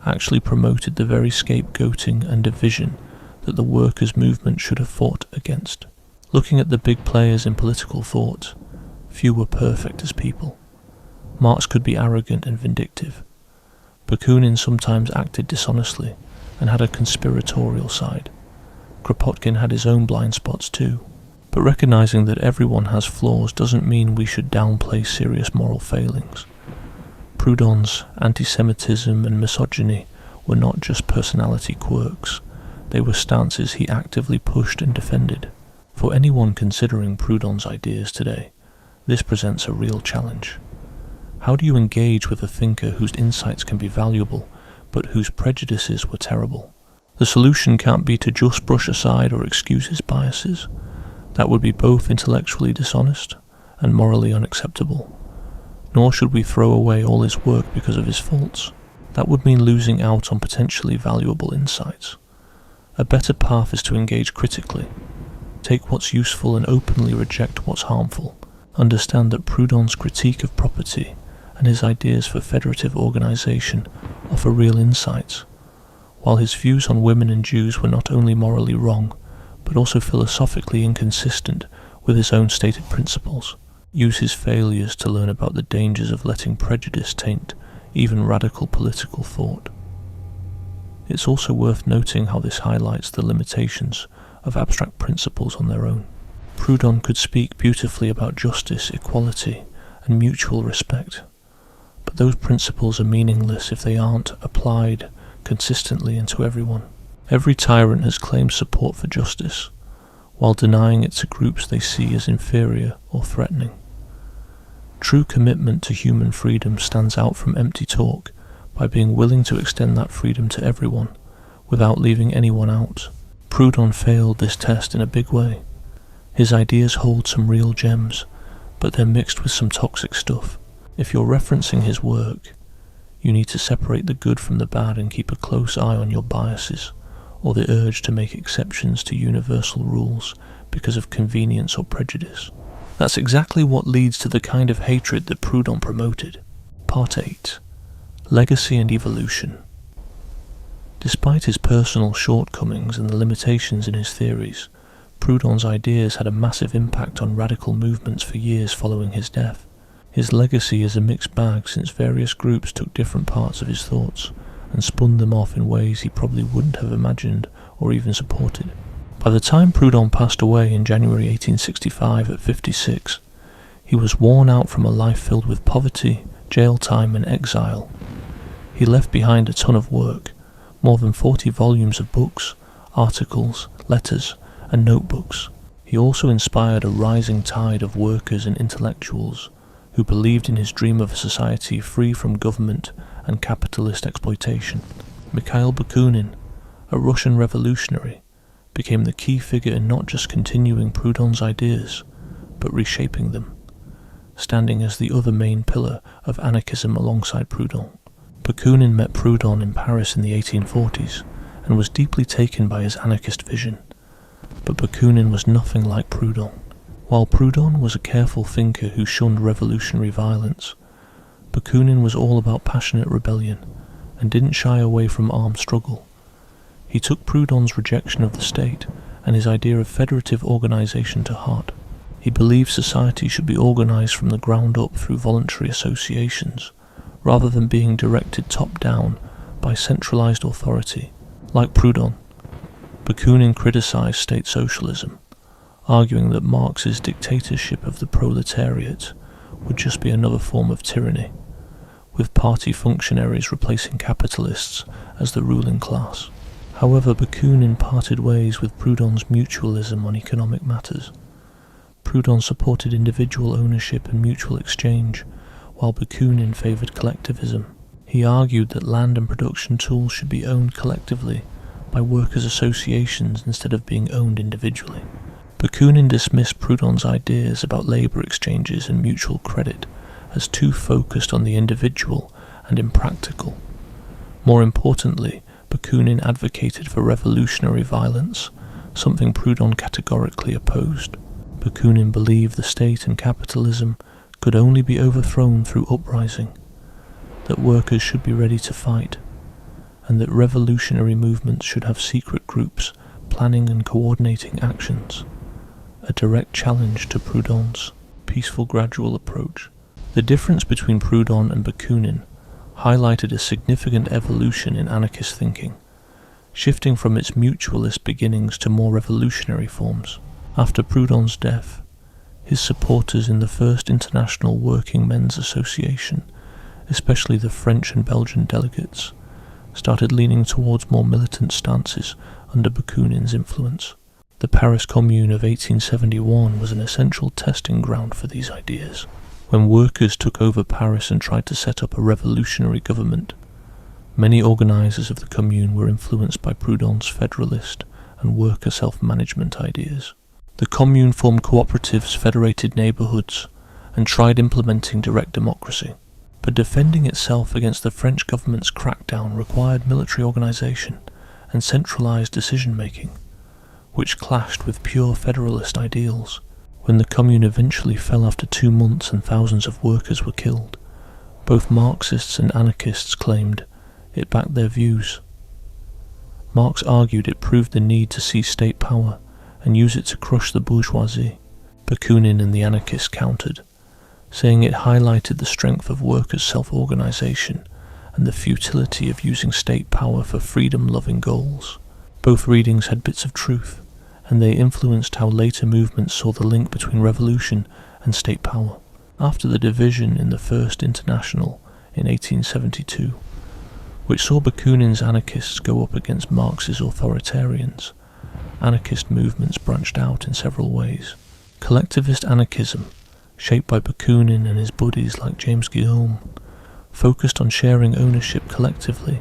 actually promoted the very scapegoating and division that the workers' movement should have fought against. Looking at the big players in political thought, few were perfect as people. Marx could be arrogant and vindictive. Bakunin sometimes acted dishonestly and had a conspiratorial side. Kropotkin had his own blind spots too. But recognizing that everyone has flaws doesn't mean we should downplay serious moral failings. Proudhon's anti-Semitism and misogyny were not just personality quirks, they were stances he actively pushed and defended. For anyone considering Proudhon's ideas today, this presents a real challenge. How do you engage with a thinker whose insights can be valuable, but whose prejudices were terrible? The solution can't be to just brush aside or excuse his biases. That would be both intellectually dishonest and morally unacceptable. Nor should we throw away all his work because of his faults. That would mean losing out on potentially valuable insights. A better path is to engage critically, take what's useful and openly reject what's harmful. Understand that Proudhon's critique of property and his ideas for federative organization offer real insights, while his views on women and Jews were not only morally wrong, but also philosophically inconsistent with his own stated principles. Use his failures to learn about the dangers of letting prejudice taint even radical political thought. It's also worth noting how this highlights the limitations of abstract principles on their own. Proudhon could speak beautifully about justice, equality, and mutual respect, but those principles are meaningless if they aren't applied consistently into everyone. Every tyrant has claimed support for justice, while denying it to groups they see as inferior or threatening. True commitment to human freedom stands out from empty talk by being willing to extend that freedom to everyone, without leaving anyone out. Proudhon failed this test in a big way. His ideas hold some real gems, but they're mixed with some toxic stuff. If you're referencing his work, you need to separate the good from the bad and keep a close eye on your biases, or the urge to make exceptions to universal rules because of convenience or prejudice. That's exactly what leads to the kind of hatred that Proudhon promoted. Part 8. Legacy and Evolution. Despite his personal shortcomings and the limitations in his theories, Proudhon's ideas had a massive impact on radical movements for years following his death. His legacy is a mixed bag, since various groups took different parts of his thoughts and spun them off in ways he probably wouldn't have imagined or even supported. By the time Proudhon passed away in January 1865 at 56, he was worn out from a life filled with poverty, jail time and exile. He left behind a ton of work, more than 40 volumes of books, articles, letters and notebooks. He also inspired a rising tide of workers and intellectuals who believed in his dream of a society free from government and capitalist exploitation. Mikhail Bakunin, a Russian revolutionary, became the key figure in not just continuing Proudhon's ideas, but reshaping them, standing as the other main pillar of anarchism alongside Proudhon. Bakunin met Proudhon in Paris in the 1840s and was deeply taken by his anarchist vision, but Bakunin was nothing like Proudhon. While Proudhon was a careful thinker who shunned revolutionary violence, Bakunin was all about passionate rebellion and didn't shy away from armed struggle. He took Proudhon's rejection of the state and his idea of federative organization to heart. He believed society should be organized from the ground up through voluntary associations, rather than being directed top-down by centralized authority. Like Proudhon, Bakunin criticized state socialism, arguing that Marx's dictatorship of the proletariat would just be another form of tyranny, with party functionaries replacing capitalists as the ruling class. However, Bakunin parted ways with Proudhon's mutualism on economic matters. Proudhon supported individual ownership and mutual exchange, while Bakunin favoured collectivism. He argued that land and production tools should be owned collectively by workers' associations instead of being owned individually. Bakunin dismissed Proudhon's ideas about labour exchanges and mutual credit as too focused on the individual and impractical. More importantly, Bakunin advocated for revolutionary violence, something Proudhon categorically opposed. Bakunin believed the state and capitalism could only be overthrown through uprising, that workers should be ready to fight, and that revolutionary movements should have secret groups planning and coordinating actions, a direct challenge to Proudhon's peaceful gradual approach. The difference between Proudhon and Bakunin highlighted a significant evolution in anarchist thinking, shifting from its mutualist beginnings to more revolutionary forms. After Proudhon's death, his supporters in the First International Working Men's Association, especially the French and Belgian delegates, started leaning towards more militant stances under Bakunin's influence. The Paris Commune of 1871 was an essential testing ground for these ideas. When workers took over Paris and tried to set up a revolutionary government, many organisers of the Commune were influenced by Proudhon's federalist and worker self-management ideas. The Commune formed cooperatives, federated neighbourhoods, and tried implementing direct democracy. But defending itself against the French government's crackdown required military organisation and centralised decision-making, which clashed with pure federalist ideals. When the Commune eventually fell after 2 months and thousands of workers were killed, both Marxists and anarchists claimed it backed their views. Marx argued it proved the need to seize state power and use it to crush the bourgeoisie. Bakunin and the anarchists countered, saying it highlighted the strength of workers' self-organisation and the futility of using state power for freedom-loving goals. Both readings had bits of truth, and they influenced how later movements saw the link between revolution and state power. After the division in the First International in 1872, which saw Bakunin's anarchists go up against Marx's authoritarians, anarchist movements branched out in several ways. Collectivist anarchism, shaped by Bakunin and his buddies like James Guillaume, focused on sharing ownership collectively,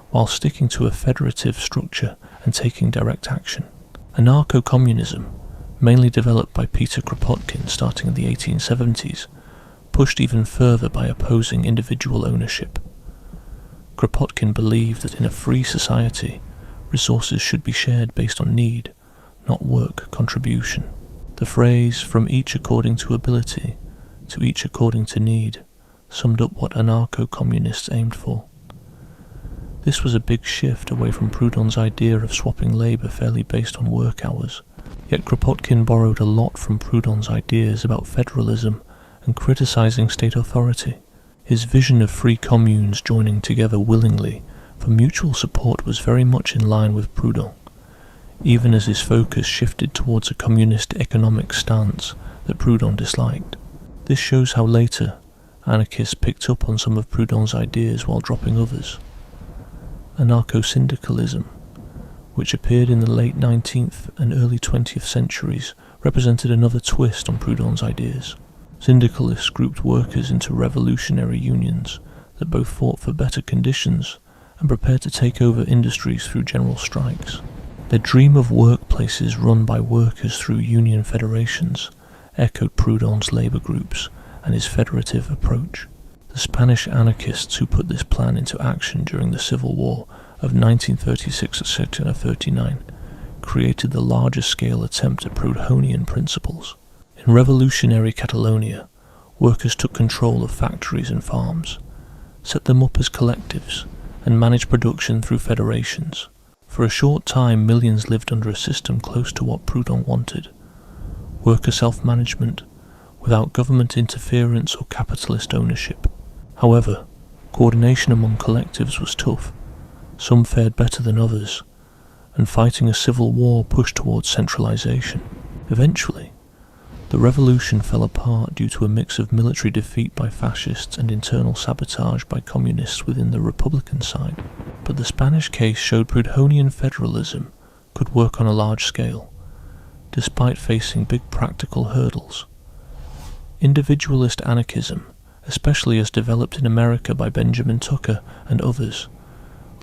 while sticking to a federative structure and taking direct action. Anarcho-communism, mainly developed by Peter Kropotkin starting in the 1870s, pushed even further by opposing individual ownership. Kropotkin believed that in a free society, resources should be shared based on need, not work contribution. The phrase, "from each according to ability to each according to need," summed up what anarcho-communists aimed for. This was a big shift away from Proudhon's idea of swapping labour fairly based on work hours, yet Kropotkin borrowed a lot from Proudhon's ideas about federalism and criticising state authority. His vision of free communes joining together willingly for mutual support was very much in line with Proudhon, even as his focus shifted towards a communist economic stance that Proudhon disliked. This shows how later anarchists picked up on some of Proudhon's ideas while dropping others. Anarcho-syndicalism, which appeared in the late 19th and early 20th centuries, represented another twist on Proudhon's ideas. Syndicalists grouped workers into revolutionary unions that both fought for better conditions and prepared to take over industries through general strikes. Their dream of workplaces run by workers through union federations echoed Proudhon's labour groups and his federative approach. The Spanish anarchists who put this plan into action during the Civil War of 1936-39 created the largest scale attempt at Proudhonian principles. In revolutionary Catalonia, workers took control of factories and farms, set them up as collectives, and managed production through federations. For a short time, millions lived under a system close to what Proudhon wanted: worker self-management, without government interference or capitalist ownership. However, coordination among collectives was tough. Some fared better than others, and fighting a civil war pushed towards centralization. Eventually, the revolution fell apart due to a mix of military defeat by fascists and internal sabotage by communists within the Republican side. But the Spanish case showed Proudhonian federalism could work on a large scale, despite facing big practical hurdles. Individualist anarchism, especially as developed in America by Benjamin Tucker and others,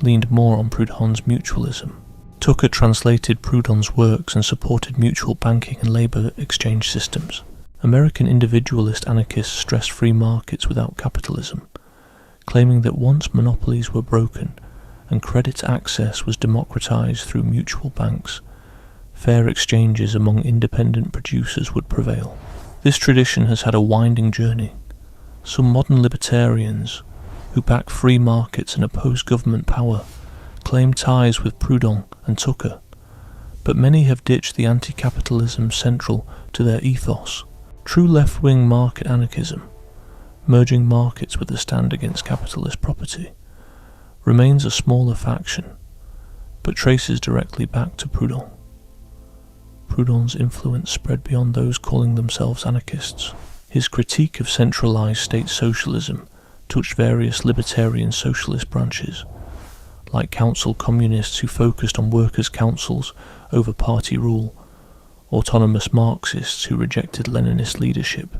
leaned more on Proudhon's mutualism. Tucker translated Proudhon's works and supported mutual banking and labour exchange systems. American individualist anarchists stressed free markets without capitalism, claiming that once monopolies were broken and credit access was democratized through mutual banks, fair exchanges among independent producers would prevail. This tradition has had a winding journey. Some modern libertarians, who back free markets and oppose government power, claim ties with Proudhon and Tucker, but many have ditched the anti-capitalism central to their ethos. True left-wing market anarchism, merging markets with a stand against capitalist property, remains a smaller faction, but traces directly back to Proudhon. Proudhon's influence spread beyond those calling themselves anarchists. His critique of centralized state socialism touched various libertarian socialist branches, like council communists who focused on workers' councils over party rule, autonomous Marxists who rejected Leninist leadership,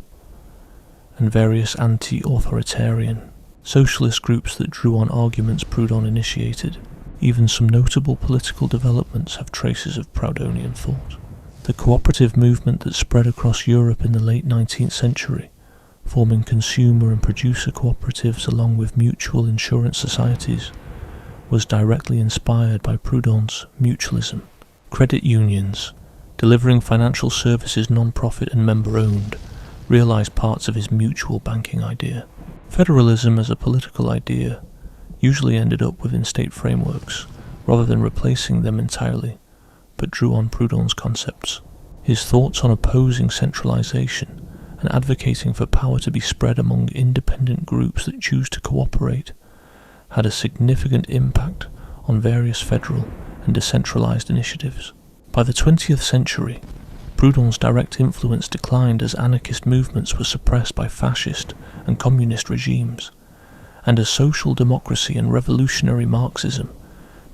and various anti-authoritarian socialist groups that drew on arguments Proudhon initiated. Even some notable political developments have traces of Proudhonian thought. The cooperative movement that spread across Europe in the late 19th century, forming consumer and producer cooperatives along with mutual insurance societies, was directly inspired by Proudhon's mutualism. Credit unions, delivering financial services non-profit and member-owned, realized parts of his mutual banking idea. Federalism as a political idea usually ended up within state frameworks, rather than replacing them entirely, but drew on Proudhon's concepts. His thoughts on opposing centralization and advocating for power to be spread among independent groups that choose to cooperate had a significant impact on various federal and decentralized initiatives. By the 20th century, Proudhon's direct influence declined as anarchist movements were suppressed by fascist and communist regimes, and as social democracy and revolutionary Marxism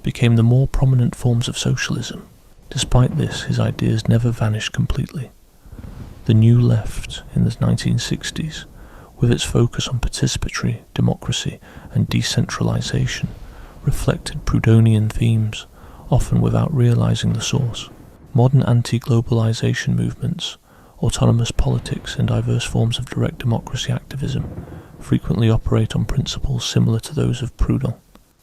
became the more prominent forms of socialism. Despite this, his ideas never vanished completely. The New Left in the 1960s with its focus on participatory democracy and decentralization, reflected Proudhonian themes, often without realizing the source. Modern anti-globalization movements, autonomous politics, and diverse forms of direct democracy activism frequently operate on principles similar to those of Proudhon.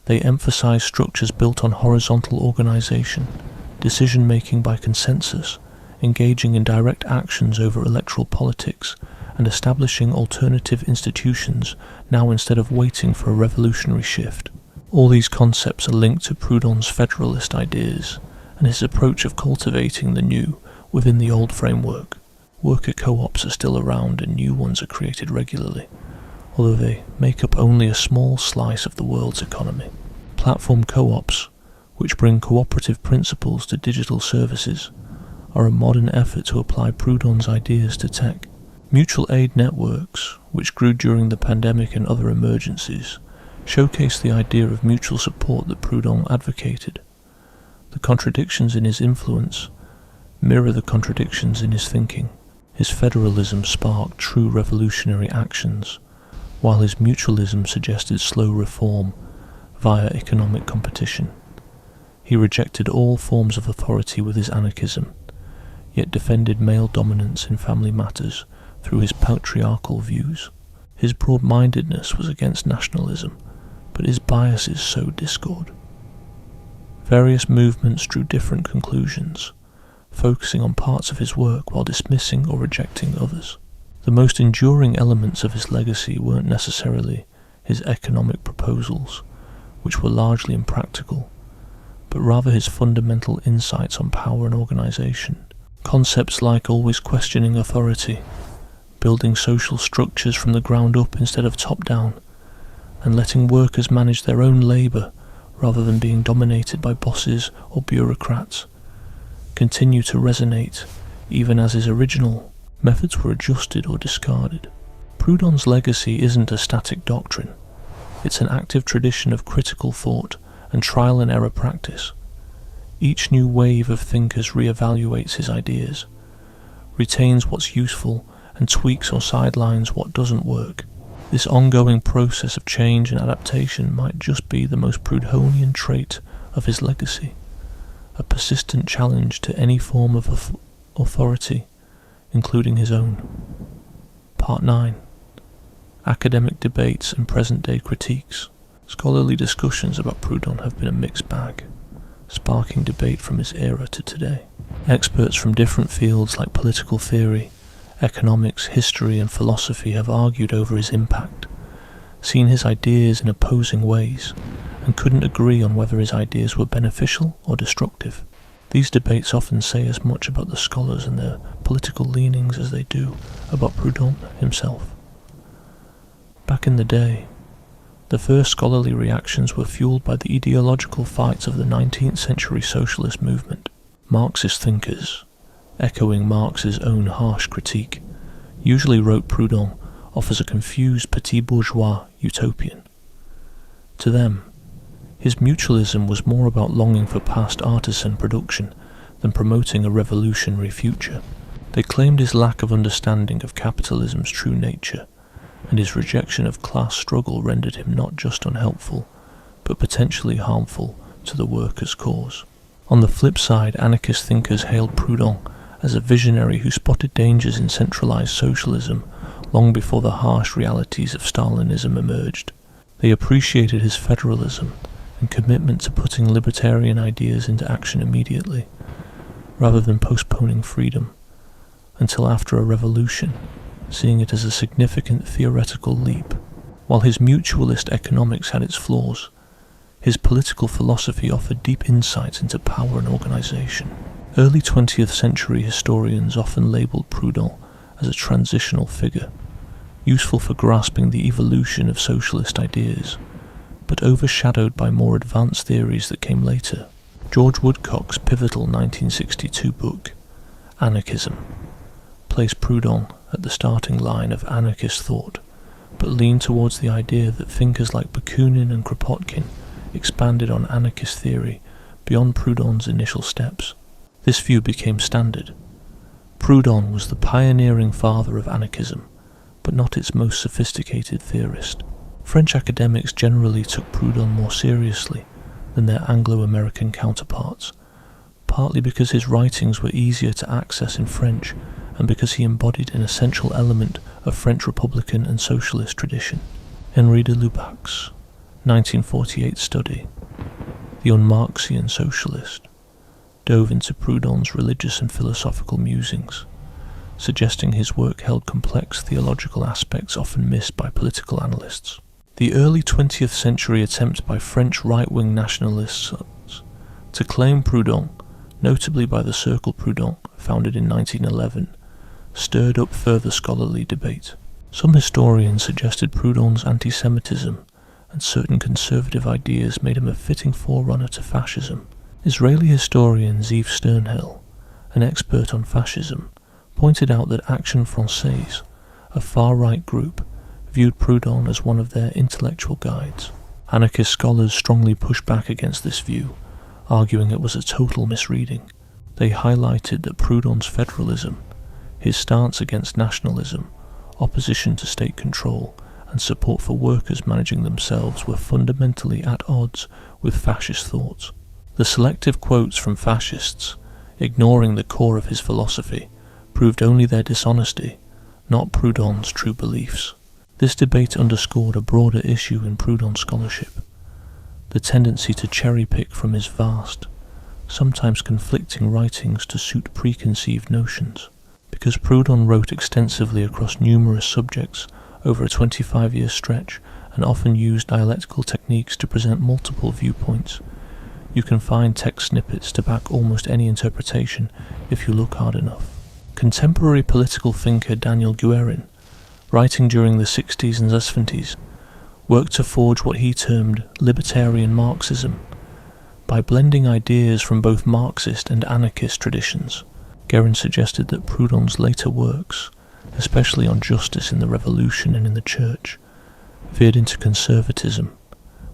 They emphasize structures built on horizontal organization, decision-making by consensus, engaging in direct actions over electoral politics, and establishing alternative institutions now instead of waiting for a revolutionary shift. All these concepts are linked to Proudhon's federalist ideas and his approach of cultivating the new within the old framework. Worker co-ops are still around and new ones are created regularly, although they make up only a small slice of the world's economy. Platform co-ops, which bring cooperative principles to digital services, are a modern effort to apply Proudhon's ideas to tech. Mutual aid networks, which grew during the pandemic and other emergencies, showcase the idea of mutual support that Proudhon advocated. The contradictions in his influence mirror the contradictions in his thinking. His federalism sparked true revolutionary actions, while his mutualism suggested slow reform via economic competition. He rejected all forms of authority with his anarchism, yet defended male dominance in family matters through his patriarchal views. His broad-mindedness was against nationalism, but his biases sowed discord. Various movements drew different conclusions, focusing on parts of his work while dismissing or rejecting others. The most enduring elements of his legacy weren't necessarily his economic proposals, which were largely impractical, but rather his fundamental insights on power and organization. Concepts like always questioning authority, building social structures from the ground up instead of top down, and letting workers manage their own labour rather than being dominated by bosses or bureaucrats, continue to resonate even as his original methods were adjusted or discarded. Proudhon's legacy isn't a static doctrine. It's an active tradition of critical thought and trial and error practice. Each new wave of thinkers re-evaluates his ideas, retains what's useful, and tweaks or sidelines what doesn't work. This ongoing process of change and adaptation might just be the most Proudhonian trait of his legacy, a persistent challenge to any form of authority, including his own. Part 9. Academic debates and present-day critiques. Scholarly discussions about Proudhon have been a mixed bag, sparking debate from his era to today. Experts from different fields like political theory, economics, history, and philosophy have argued over his impact, seen his ideas in opposing ways, and couldn't agree on whether his ideas were beneficial or destructive. These debates often say as much about the scholars and their political leanings as they do about Proudhon himself. Back in the day, the first scholarly reactions were fueled by the ideological fights of the 19th century socialist movement. Marxist thinkers, echoing Marx's own harsh critique, usually wrote Proudhon off as a confused petit bourgeois utopian. To them, his mutualism was more about longing for past artisan production than promoting a revolutionary future. They claimed his lack of understanding of capitalism's true nature, and his rejection of class struggle rendered him not just unhelpful, but potentially harmful to the workers' cause. On the flip side, anarchist thinkers hailed Proudhon as a visionary who spotted dangers in centralized socialism long before the harsh realities of Stalinism emerged. They appreciated his federalism and commitment to putting libertarian ideas into action immediately, rather than postponing freedom until after a revolution, seeing it as a significant theoretical leap. While his mutualist economics had its flaws, his political philosophy offered deep insights into power and organization. Early 20th century historians often labeled Proudhon as a transitional figure, useful for grasping the evolution of socialist ideas, but overshadowed by more advanced theories that came later. George Woodcock's pivotal 1962 book, Anarchism, placed Proudhon at the starting line of anarchist thought, but leaned towards the idea that thinkers like Bakunin and Kropotkin expanded on anarchist theory beyond Proudhon's initial steps. This view became standard. Proudhon was the pioneering father of anarchism, but not its most sophisticated theorist. French academics generally took Proudhon more seriously than their Anglo-American counterparts, partly because his writings were easier to access in French and because he embodied an essential element of French Republican and Socialist tradition. Henri de Lubac's 1948 study, The Unmarxian Socialist, dove into Proudhon's religious and philosophical musings, suggesting his work held complex theological aspects often missed by political analysts. The early 20th century attempt by French right-wing nationalists to claim Proudhon, notably by the Cercle Proudhon, founded in 1911, stirred up further scholarly debate. Some historians suggested Proudhon's anti-Semitism and certain conservative ideas made him a fitting forerunner to fascism. Israeli historian Ziv Sternhell, an expert on fascism, pointed out that Action Française, a far-right group, viewed Proudhon as one of their intellectual guides. Anarchist scholars strongly pushed back against this view, arguing it was a total misreading. They highlighted that Proudhon's federalism, his stance against nationalism, opposition to state control, and support for workers managing themselves were fundamentally at odds with fascist thoughts. The selective quotes from fascists, ignoring the core of his philosophy, proved only their dishonesty, not Proudhon's true beliefs. This debate underscored a broader issue in Proudhon scholarship, the tendency to cherry-pick from his vast, sometimes conflicting writings to suit preconceived notions. Because Proudhon wrote extensively across numerous subjects over a 25-year stretch and often used dialectical techniques to present multiple viewpoints, you can find text snippets to back almost any interpretation if you look hard enough. Contemporary political thinker Daniel Guerin, writing during the 60s and 70s, worked to forge what he termed libertarian Marxism by blending ideas from both Marxist and anarchist traditions. Guerin suggested that Proudhon's later works, especially on justice in the Revolution and in the Church, veered into conservatism,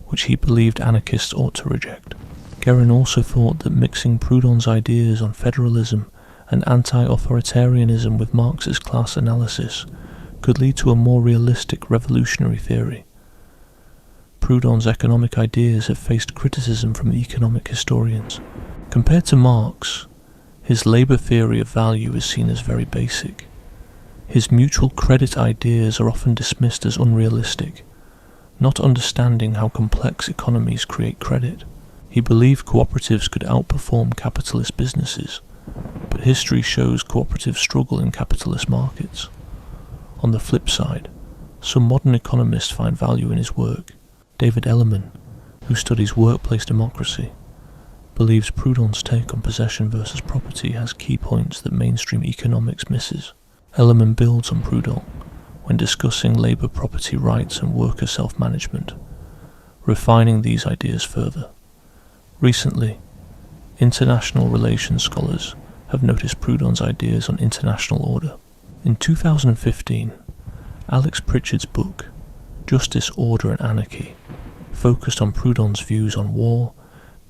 which he believed anarchists ought to reject. Guerin also thought that mixing Proudhon's ideas on federalism and anti-authoritarianism with Marxist class analysis could lead to a more realistic revolutionary theory. Proudhon's economic ideas have faced criticism from economic historians. Compared to Marx, his labour theory of value is seen as very basic. His mutual credit ideas are often dismissed as unrealistic, not understanding how complex economies create credit. He believed cooperatives could outperform capitalist businesses, but history shows cooperatives struggle in capitalist markets. On the flip side, some modern economists find value in his work. David Ellerman, who studies workplace democracy, believes Proudhon's take on possession versus property has key points that mainstream economics misses. Ellerman builds on Proudhon when discussing labour property rights and worker self-management, refining these ideas further. Recently, international relations scholars have noticed Proudhon's ideas on international order. In 2015, Alex Pritchard's book, Justice, Order and Anarchy, focused on Proudhon's views on war,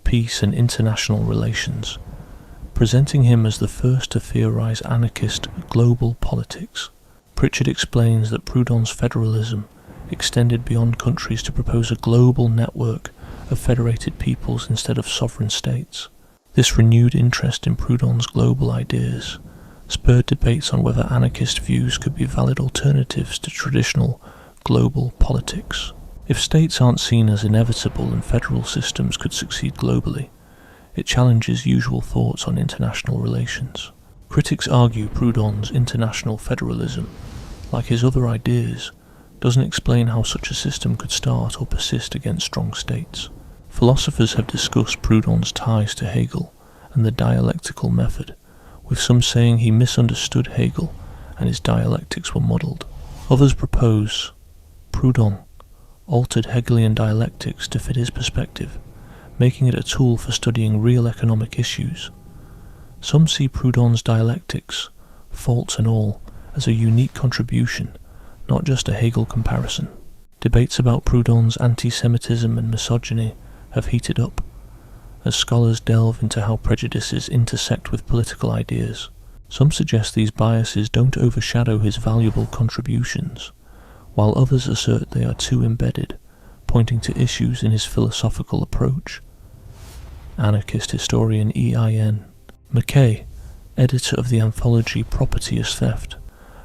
peace and international relations, presenting him as the first to theorize anarchist global politics. Pritchard explains that Proudhon's federalism extended beyond countries to propose a global network of federated peoples instead of sovereign states. This renewed interest in Proudhon's global ideas spurred debates on whether anarchist views could be valid alternatives to traditional global politics. If states aren't seen as inevitable and federal systems could succeed globally, it challenges usual thoughts on international relations. Critics argue Proudhon's international federalism, like his other ideas, doesn't explain how such a system could start or persist against strong states. Philosophers have discussed Proudhon's ties to Hegel and the dialectical method, with some saying he misunderstood Hegel and his dialectics were muddled. Others propose Proudhon altered Hegelian dialectics to fit his perspective, making it a tool for studying real economic issues. Some see Proudhon's dialectics, faults and all, as a unique contribution, not just a Hegel comparison. Debates about Proudhon's anti-Semitism and misogyny have heated up, as scholars delve into how prejudices intersect with political ideas. Some suggest these biases don't overshadow his valuable contributions, while others assert they are too embedded, pointing to issues in his philosophical approach. Anarchist historian E.I.N. Mackay, editor of the anthology Property as Theft,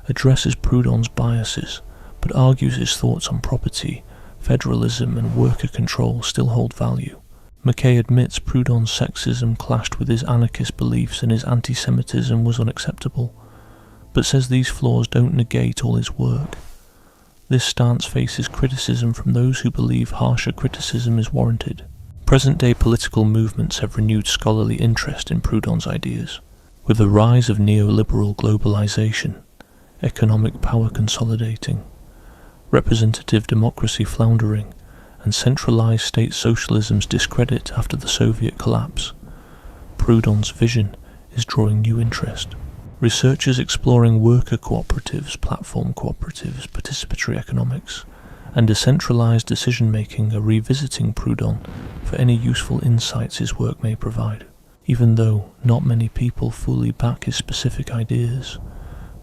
addresses Proudhon's biases, but argues his thoughts on property, federalism and worker control still hold value. Mackay admits Proudhon's sexism clashed with his anarchist beliefs and his anti-Semitism was unacceptable, but says these flaws don't negate all his work. This stance faces criticism from those who believe harsher criticism is warranted. Present-day political movements have renewed scholarly interest in Proudhon's ideas. With the rise of neoliberal globalization, economic power consolidating, representative democracy floundering, and centralized state socialism's discredit after the Soviet collapse, Proudhon's vision is drawing new interest. Researchers exploring worker cooperatives, platform cooperatives, participatory economics, and decentralized decision-making are revisiting Proudhon for any useful insights his work may provide. Even though not many people fully back his specific ideas,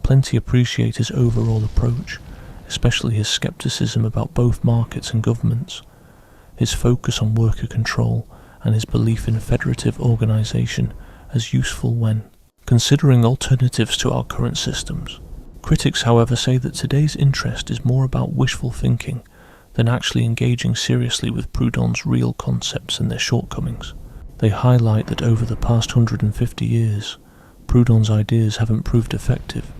plenty appreciate his overall approach, especially his skepticism about both markets and governments, his focus on worker control, and his belief in federative organization as useful when considering alternatives to our current systems. Critics, however, say that today's interest is more about wishful thinking than actually engaging seriously with Proudhon's real concepts and their shortcomings. They highlight that over the past 150 years, Proudhon's ideas haven't proved effective,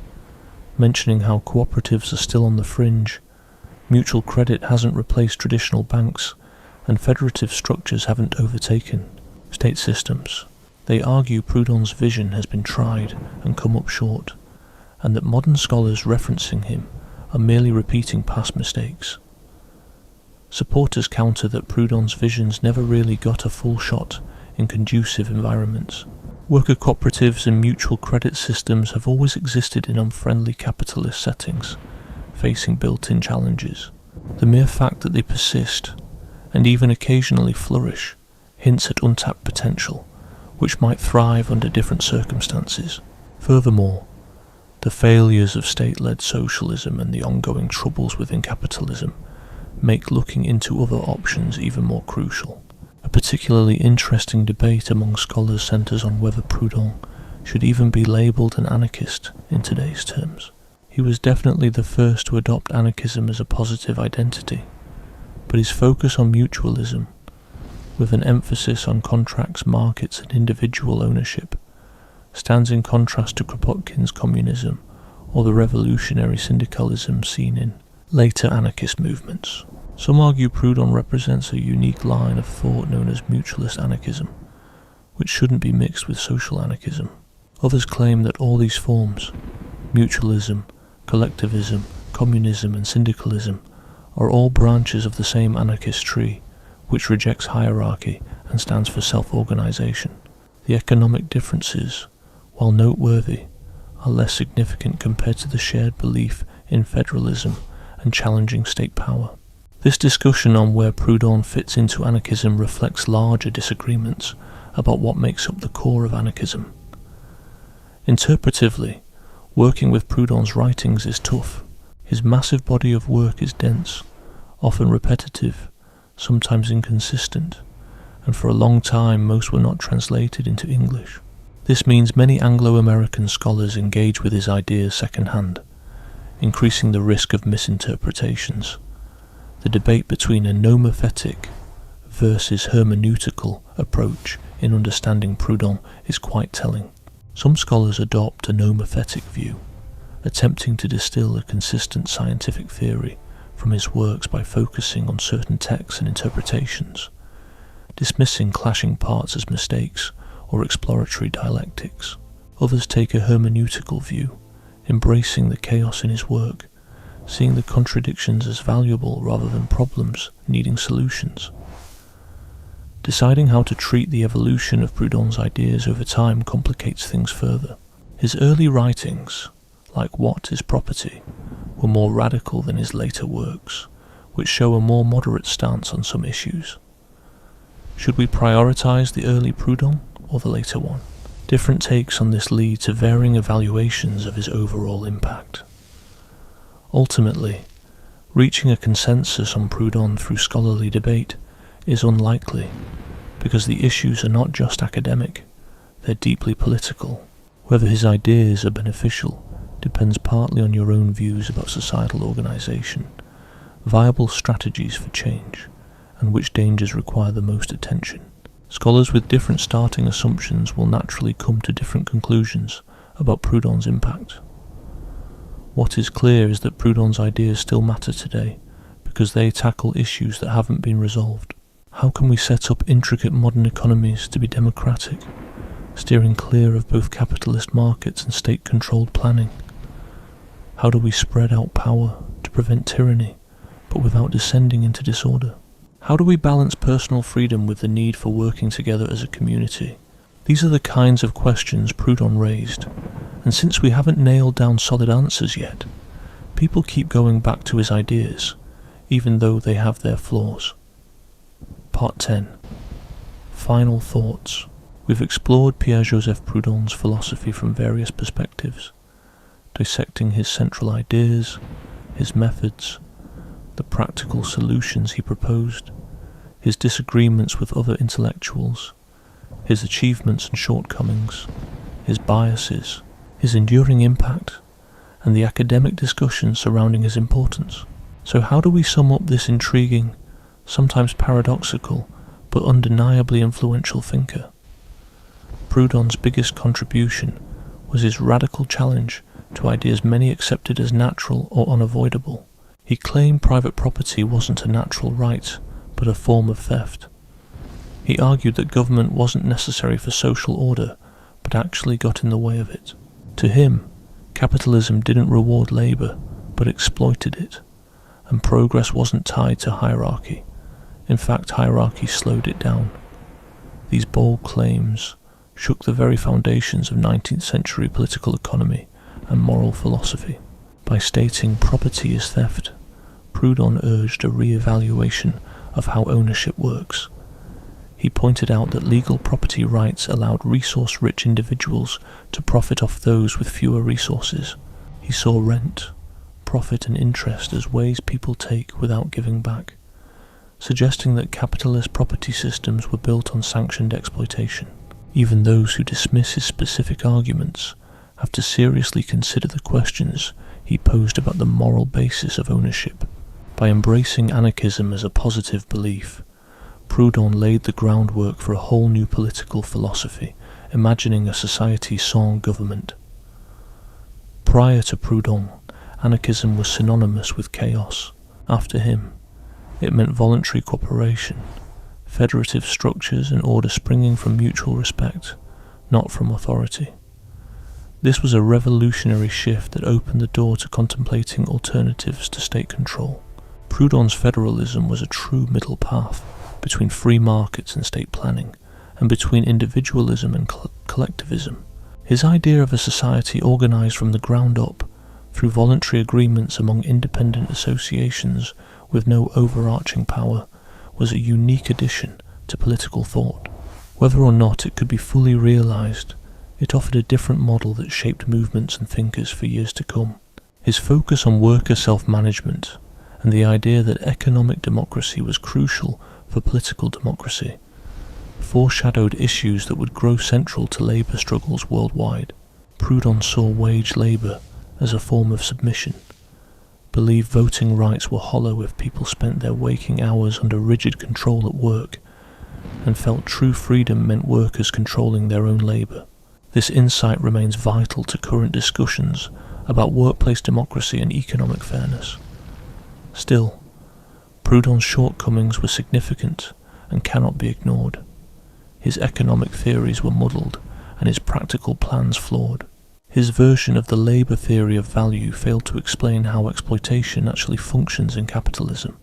mentioning how cooperatives are still on the fringe, mutual credit hasn't replaced traditional banks, and federative structures haven't overtaken state systems. They argue Proudhon's vision has been tried and come up short, and that modern scholars referencing him are merely repeating past mistakes. Supporters counter that Proudhon's visions never really got a full shot in conducive environments. Worker cooperatives and mutual credit systems have always existed in unfriendly capitalist settings, facing built-in challenges. The mere fact that they persist, and even occasionally flourish, hints at untapped potential, which might thrive under different circumstances. Furthermore, the failures of state-led socialism and the ongoing troubles within capitalism make looking into other options even more crucial. A particularly interesting debate among scholars centres on whether Proudhon should even be labelled an anarchist in today's terms. He was definitely the first to adopt anarchism as a positive identity, but his focus on mutualism, with an emphasis on contracts, markets and individual ownership, stands in contrast to Kropotkin's communism or the revolutionary syndicalism seen in later anarchist movements. Some argue Proudhon represents a unique line of thought known as mutualist anarchism, which shouldn't be mixed with social anarchism. Others claim that all these forms, mutualism, collectivism, communism and syndicalism, are all branches of the same anarchist tree, which rejects hierarchy and stands for self-organization. The economic differences, while noteworthy, are less significant compared to the shared belief in federalism and challenging state power. This discussion on where Proudhon fits into anarchism reflects larger disagreements about what makes up the core of anarchism. Interpretively, working with Proudhon's writings is tough. His massive body of work is dense, often repetitive, sometimes inconsistent, and for a long time most were not translated into English. This means many Anglo-American scholars engage with his ideas second-hand, increasing the risk of misinterpretations. The debate between a nomothetic versus hermeneutical approach in understanding Proudhon is quite telling. Some scholars adopt a nomothetic view, attempting to distill a consistent scientific theory from his works by focusing on certain texts and interpretations, dismissing clashing parts as mistakes or exploratory dialectics. Others take a hermeneutical view, embracing the chaos in his work, seeing the contradictions as valuable rather than problems needing solutions. Deciding how to treat the evolution of Proudhon's ideas over time complicates things further. His early writings, like What is Property, were more radical than his later works, which show a more moderate stance on some issues. Should we prioritize the early Proudhon or the later one? Different takes on this lead to varying evaluations of his overall impact. Ultimately, reaching a consensus on Proudhon through scholarly debate is unlikely, because the issues are not just academic, they're deeply political. Whether his ideas are beneficial depends partly on your own views about societal organisation, viable strategies for change, and which dangers require the most attention. Scholars with different starting assumptions will naturally come to different conclusions about Proudhon's impact. What is clear is that Proudhon's ideas still matter today, because they tackle issues that haven't been resolved. How can we set up intricate modern economies to be democratic, steering clear of both capitalist markets and state-controlled planning? How do we spread out power to prevent tyranny, but without descending into disorder? How do we balance personal freedom with the need for working together as a community? These are the kinds of questions Proudhon raised, and since we haven't nailed down solid answers yet, people keep going back to his ideas, even though they have their flaws. Part 10. Final thoughts. We've explored Pierre-Joseph Proudhon's philosophy from various perspectives, dissecting his central ideas, his methods, the practical solutions he proposed, his disagreements with other intellectuals, his achievements and shortcomings, his biases, his enduring impact, and the academic discussion surrounding his importance. So how do we sum up this intriguing, sometimes paradoxical, but undeniably influential thinker? Proudhon's biggest contribution was his radical challenge to ideas many accepted as natural or unavoidable. He claimed private property wasn't a natural right, but a form of theft. He argued that government wasn't necessary for social order, but actually got in the way of it. To him, capitalism didn't reward labour, but exploited it, and progress wasn't tied to hierarchy. In fact, hierarchy slowed it down. These bold claims shook the very foundations of 19th century political economy and moral philosophy. By stating property is theft, Proudhon urged a re-evaluation of how ownership works. He pointed out that legal property rights allowed resource-rich individuals to profit off those with fewer resources. He saw rent, profit and interest as ways people take without giving back, suggesting that capitalist property systems were built on sanctioned exploitation. Even those who dismiss his specific arguments have to seriously consider the questions he posed about the moral basis of ownership. By embracing anarchism as a positive belief, Proudhon laid the groundwork for a whole new political philosophy, imagining a society sans government. Prior to Proudhon, anarchism was synonymous with chaos. After him, it meant voluntary cooperation, federative structures and order springing from mutual respect, not from authority. This was a revolutionary shift that opened the door to contemplating alternatives to state control. Proudhon's federalism was a true middle path between free markets and state planning, and between individualism and collectivism. His idea of a society organised from the ground up through voluntary agreements among independent associations with no overarching power was a unique addition to political thought. Whether or not it could be fully realised, it offered a different model that shaped movements and thinkers for years to come. His focus on worker self-management and the idea that economic democracy was crucial for political democracy foreshadowed issues that would grow central to labour struggles worldwide. Proudhon saw wage labour as a form of submission, believed voting rights were hollow if people spent their waking hours under rigid control at work, and felt true freedom meant workers controlling their own labour. This insight remains vital to current discussions about workplace democracy and economic fairness. Still, Proudhon's shortcomings were significant and cannot be ignored. His economic theories were muddled and his practical plans flawed. His version of the labour theory of value failed to explain how exploitation actually functions in capitalism.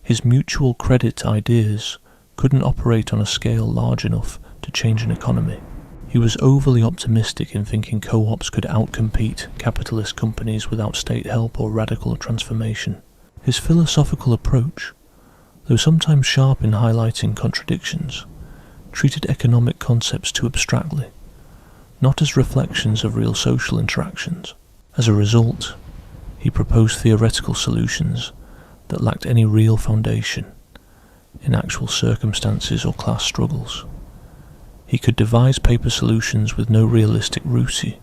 His mutual credit ideas couldn't operate on a scale large enough to change an economy. He was overly optimistic in thinking co-ops could outcompete capitalist companies without state help or radical transformation. His philosophical approach, though sometimes sharp in highlighting contradictions, treated economic concepts too abstractly, not as reflections of real social interactions. As a result, he proposed theoretical solutions that lacked any real foundation in actual circumstances or class struggles. He could devise paper solutions with no realistic route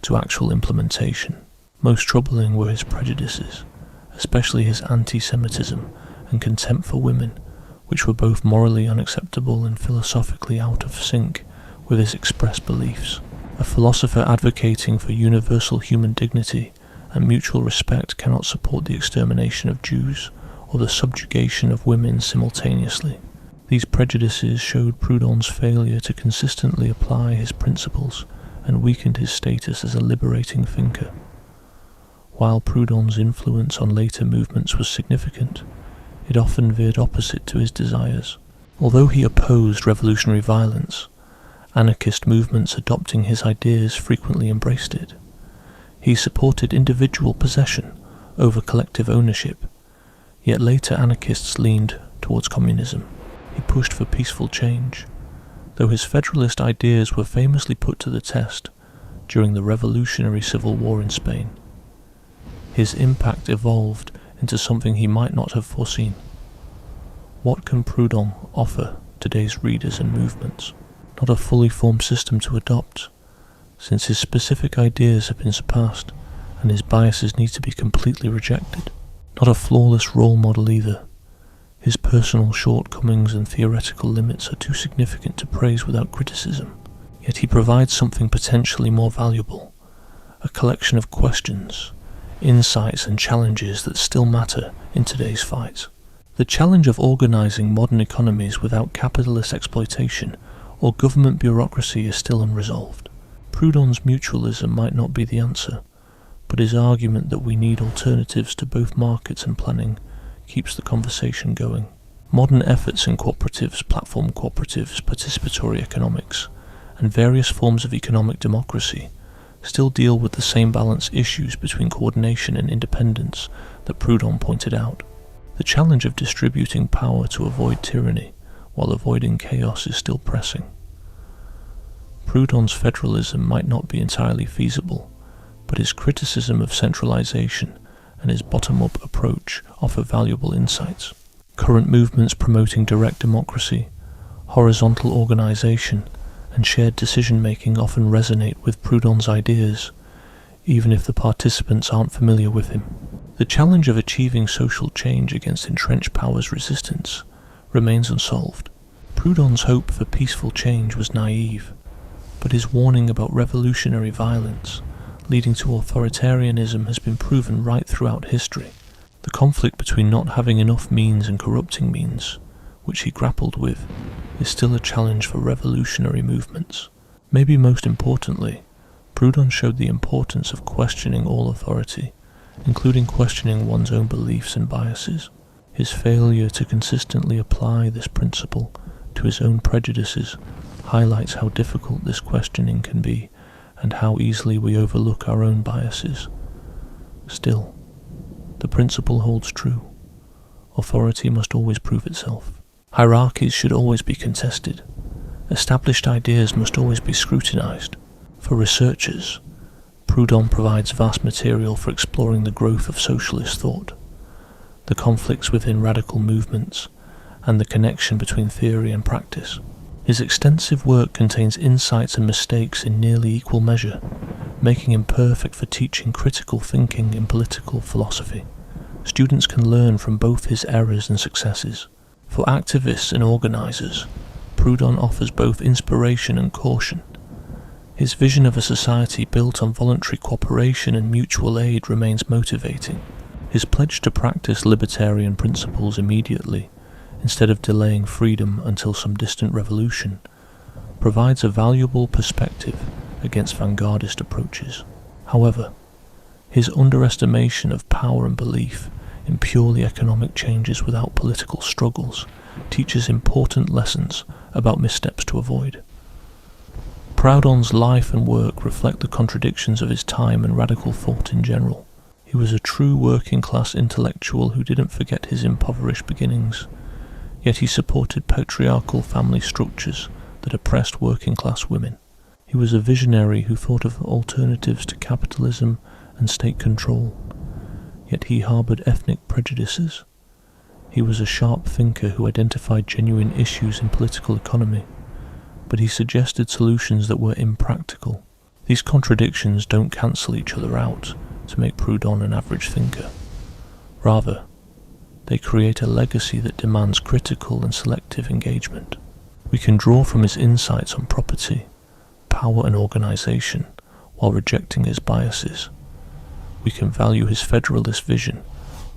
to actual implementation. Most troubling were his prejudices, especially his anti-Semitism and contempt for women, which were both morally unacceptable and philosophically out of sync with his expressed beliefs. A philosopher advocating for universal human dignity and mutual respect cannot support the extermination of Jews or the subjugation of women simultaneously. These prejudices showed Proudhon's failure to consistently apply his principles and weakened his status as a liberating thinker. While Proudhon's influence on later movements was significant, it often veered opposite to his desires. Although he opposed revolutionary violence, anarchist movements adopting his ideas frequently embraced it. He supported individual possession over collective ownership, yet later anarchists leaned towards communism. He pushed for peaceful change, though his federalist ideas were famously put to the test during the revolutionary civil war in Spain. His impact evolved into something he might not have foreseen. What can Proudhon offer today's readers and movements? Not a fully formed system to adopt, since his specific ideas have been surpassed and his biases need to be completely rejected. Not a flawless role model either. His personal shortcomings and theoretical limits are too significant to praise without criticism. Yet he provides something potentially more valuable, a collection of questions, insights and challenges that still matter in today's fight. The challenge of organizing modern economies without capitalist exploitation or government bureaucracy is still unresolved. Proudhon's mutualism might not be the answer, but his argument that we need alternatives to both markets and planning keeps the conversation going. Modern efforts in cooperatives, platform cooperatives, participatory economics, and various forms of economic democracy still deal with the same balance issues between coordination and independence that Proudhon pointed out. The challenge of distributing power to avoid tyranny while avoiding chaos is still pressing. Proudhon's federalism might not be entirely feasible, but his criticism of centralization and his bottom-up approach offer valuable insights. Current movements promoting direct democracy, horizontal organization, and shared decision-making often resonate with Proudhon's ideas, even if the participants aren't familiar with him. The challenge of achieving social change against entrenched power's resistance remains unsolved. Proudhon's hope for peaceful change was naive, but his warning about revolutionary violence leading to authoritarianism has been proven right throughout history. The conflict between not having enough means and corrupting means, which he grappled with, is still a challenge for revolutionary movements. Maybe most importantly, Proudhon showed the importance of questioning all authority, including questioning one's own beliefs and biases. His failure to consistently apply this principle to his own prejudices highlights how difficult this questioning can be and how easily we overlook our own biases. Still, the principle holds true. Authority must always prove itself. Hierarchies should always be contested. Established ideas must always be scrutinized. For researchers, Proudhon provides vast material for exploring the growth of socialist thought, the conflicts within radical movements, and the connection between theory and practice. His extensive work contains insights and mistakes in nearly equal measure, making him perfect for teaching critical thinking in political philosophy. Students can learn from both his errors and successes. For activists and organizers, Proudhon offers both inspiration and caution. His vision of a society built on voluntary cooperation and mutual aid remains motivating. His pledge to practice libertarian principles immediately, instead of delaying freedom until some distant revolution, provides a valuable perspective against vanguardist approaches. However, his underestimation of power and belief in purely economic changes without political struggles teaches important lessons about missteps to avoid. Proudhon's life and work reflect the contradictions of his time and radical thought in general. He was a true working-class intellectual who didn't forget his impoverished beginnings, yet he supported patriarchal family structures that oppressed working-class women. He was a visionary who thought of alternatives to capitalism and state control, yet he harboured ethnic prejudices. He was a sharp thinker who identified genuine issues in political economy, but he suggested solutions that were impractical. These contradictions don't cancel each other out to make Proudhon an average thinker. Rather, they create a legacy that demands critical and selective engagement. We can draw from his insights on property, power and organisation while rejecting his biases. We can value his federalist vision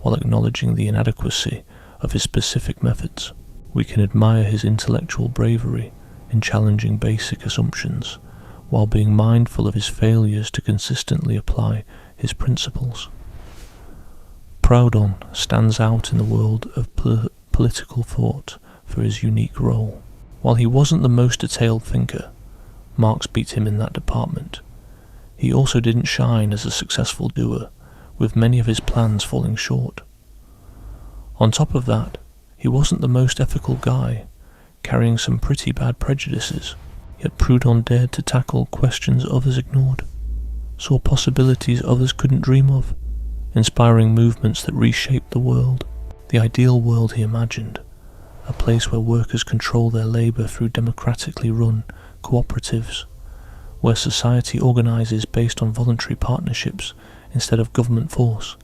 while acknowledging the inadequacy of his specific methods. We can admire his intellectual bravery in challenging basic assumptions while being mindful of his failures to consistently apply his principles. Proudhon stands out in the world of political thought for his unique role. While he wasn't the most detailed thinker, Marx beat him in that department. He also didn't shine as a successful doer, with many of his plans falling short. On top of that, he wasn't the most ethical guy, carrying some pretty bad prejudices, yet Proudhon dared to tackle questions others ignored, saw possibilities others couldn't dream of, inspiring movements that reshaped the world, the ideal world he imagined, a place where workers control their labour through democratically run cooperatives, where society organises based on voluntary partnerships instead of government force,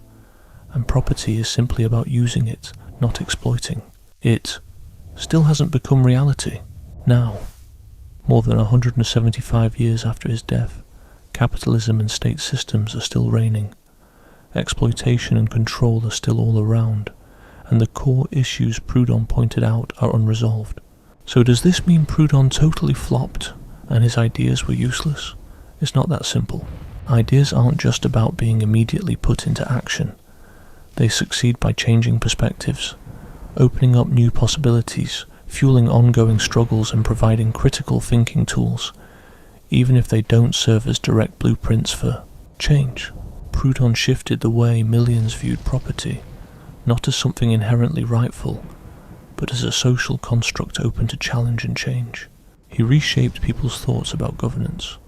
and property is simply about using it, not exploiting. It still hasn't become reality. Now, more than 175 years after his death, capitalism and state systems are still reigning. Exploitation and control are still all around, and the core issues Proudhon pointed out are unresolved. So does this mean Proudhon totally flopped and his ideas were useless? It's not that simple. Ideas aren't just about being immediately put into action. They succeed by changing perspectives, opening up new possibilities, fueling ongoing struggles and providing critical thinking tools, even if they don't serve as direct blueprints for change. Proudhon shifted the way millions viewed property, not as something inherently rightful, but as a social construct open to challenge and change. He reshaped people's thoughts about governance,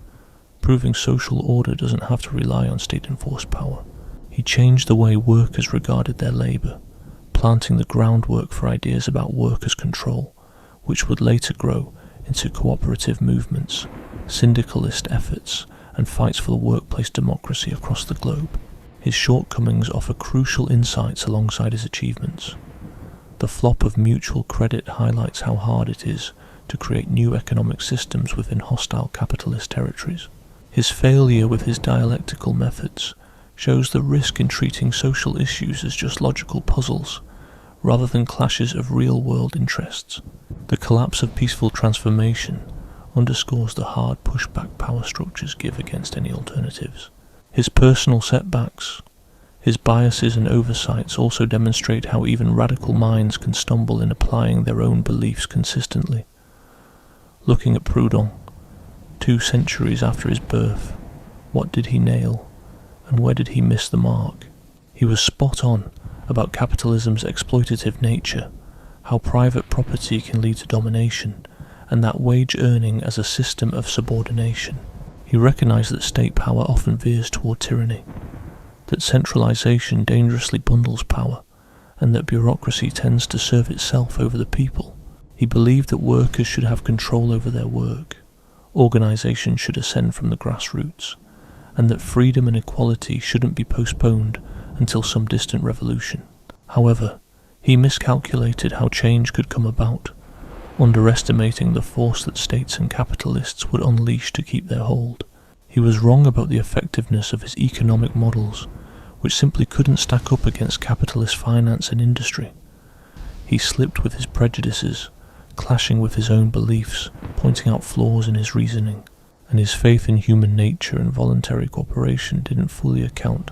proving social order doesn't have to rely on state-enforced power. He changed the way workers regarded their labour, planting the groundwork for ideas about workers' control, which would later grow into cooperative movements, syndicalist efforts, and fights for the workplace democracy across the globe. His shortcomings offer crucial insights alongside his achievements. The flop of mutual credit highlights how hard it is to create new economic systems within hostile capitalist territories. His failure with his dialectical methods shows the risk in treating social issues as just logical puzzles, rather than clashes of real-world interests. The collapse of peaceful transformation underscores the hard pushback power structures give against any alternatives. His personal setbacks, his biases and oversights also demonstrate how even radical minds can stumble in applying their own beliefs consistently. Looking at Proudhon, 2 centuries after his birth, what did he nail, and where did he miss the mark? He was spot on about capitalism's exploitative nature, how private property can lead to domination, and that wage earning as a system of subordination. He recognised that state power often veers toward tyranny, that centralisation dangerously bundles power, and that bureaucracy tends to serve itself over the people. He believed that workers should have control over their work, organisation should ascend from the grassroots, and that freedom and equality shouldn't be postponed until some distant revolution. However, he miscalculated how change could come about, underestimating the force that states and capitalists would unleash to keep their hold. He was wrong about the effectiveness of his economic models, which simply couldn't stack up against capitalist finance and industry. He slipped with his prejudices, clashing with his own beliefs, pointing out flaws in his reasoning, and his faith in human nature and voluntary cooperation didn't fully account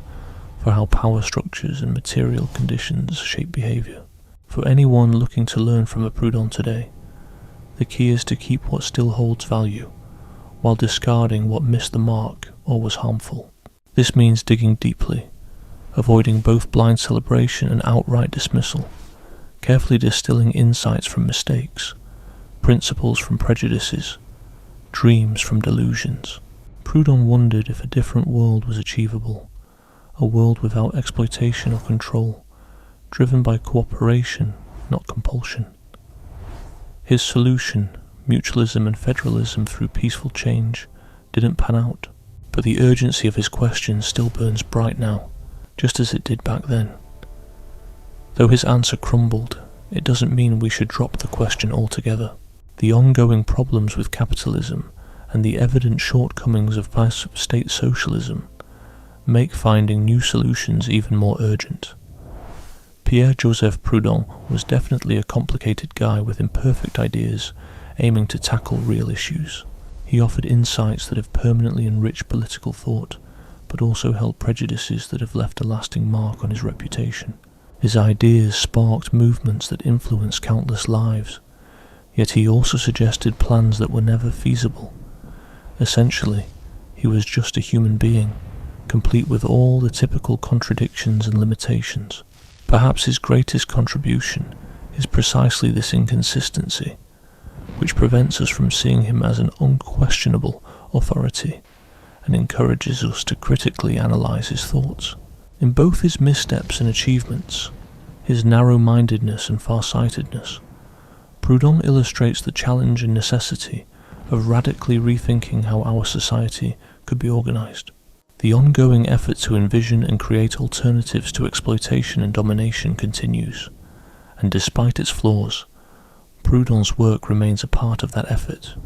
for how power structures and material conditions shape behaviour. For anyone looking to learn from a Proudhon today, the key is to keep what still holds value, while discarding what missed the mark or was harmful. This means digging deeply, avoiding both blind celebration and outright dismissal, carefully distilling insights from mistakes, principles from prejudices, dreams from delusions. Proudhon wondered if a different world was achievable, a world without exploitation or control, driven by cooperation, not compulsion. His solution, mutualism and federalism through peaceful change, didn't pan out, but the urgency of his question still burns bright now, just as it did back then. Though his answer crumbled, it doesn't mean we should drop the question altogether. The ongoing problems with capitalism and the evident shortcomings of state socialism make finding new solutions even more urgent. Pierre-Joseph Proudhon was definitely a complicated guy with imperfect ideas aiming to tackle real issues. He offered insights that have permanently enriched political thought, but also held prejudices that have left a lasting mark on his reputation. His ideas sparked movements that influenced countless lives, yet he also suggested plans that were never feasible. Essentially, he was just a human being, complete with all the typical contradictions and limitations. Perhaps his greatest contribution is precisely this inconsistency, which prevents us from seeing him as an unquestionable authority and encourages us to critically analyse his thoughts. In both his missteps and achievements, his narrow-mindedness and far-sightedness, Proudhon illustrates the challenge and necessity of radically rethinking how our society could be organised. The ongoing effort to envision and create alternatives to exploitation and domination continues, and despite its flaws, Proudhon's work remains a part of that effort.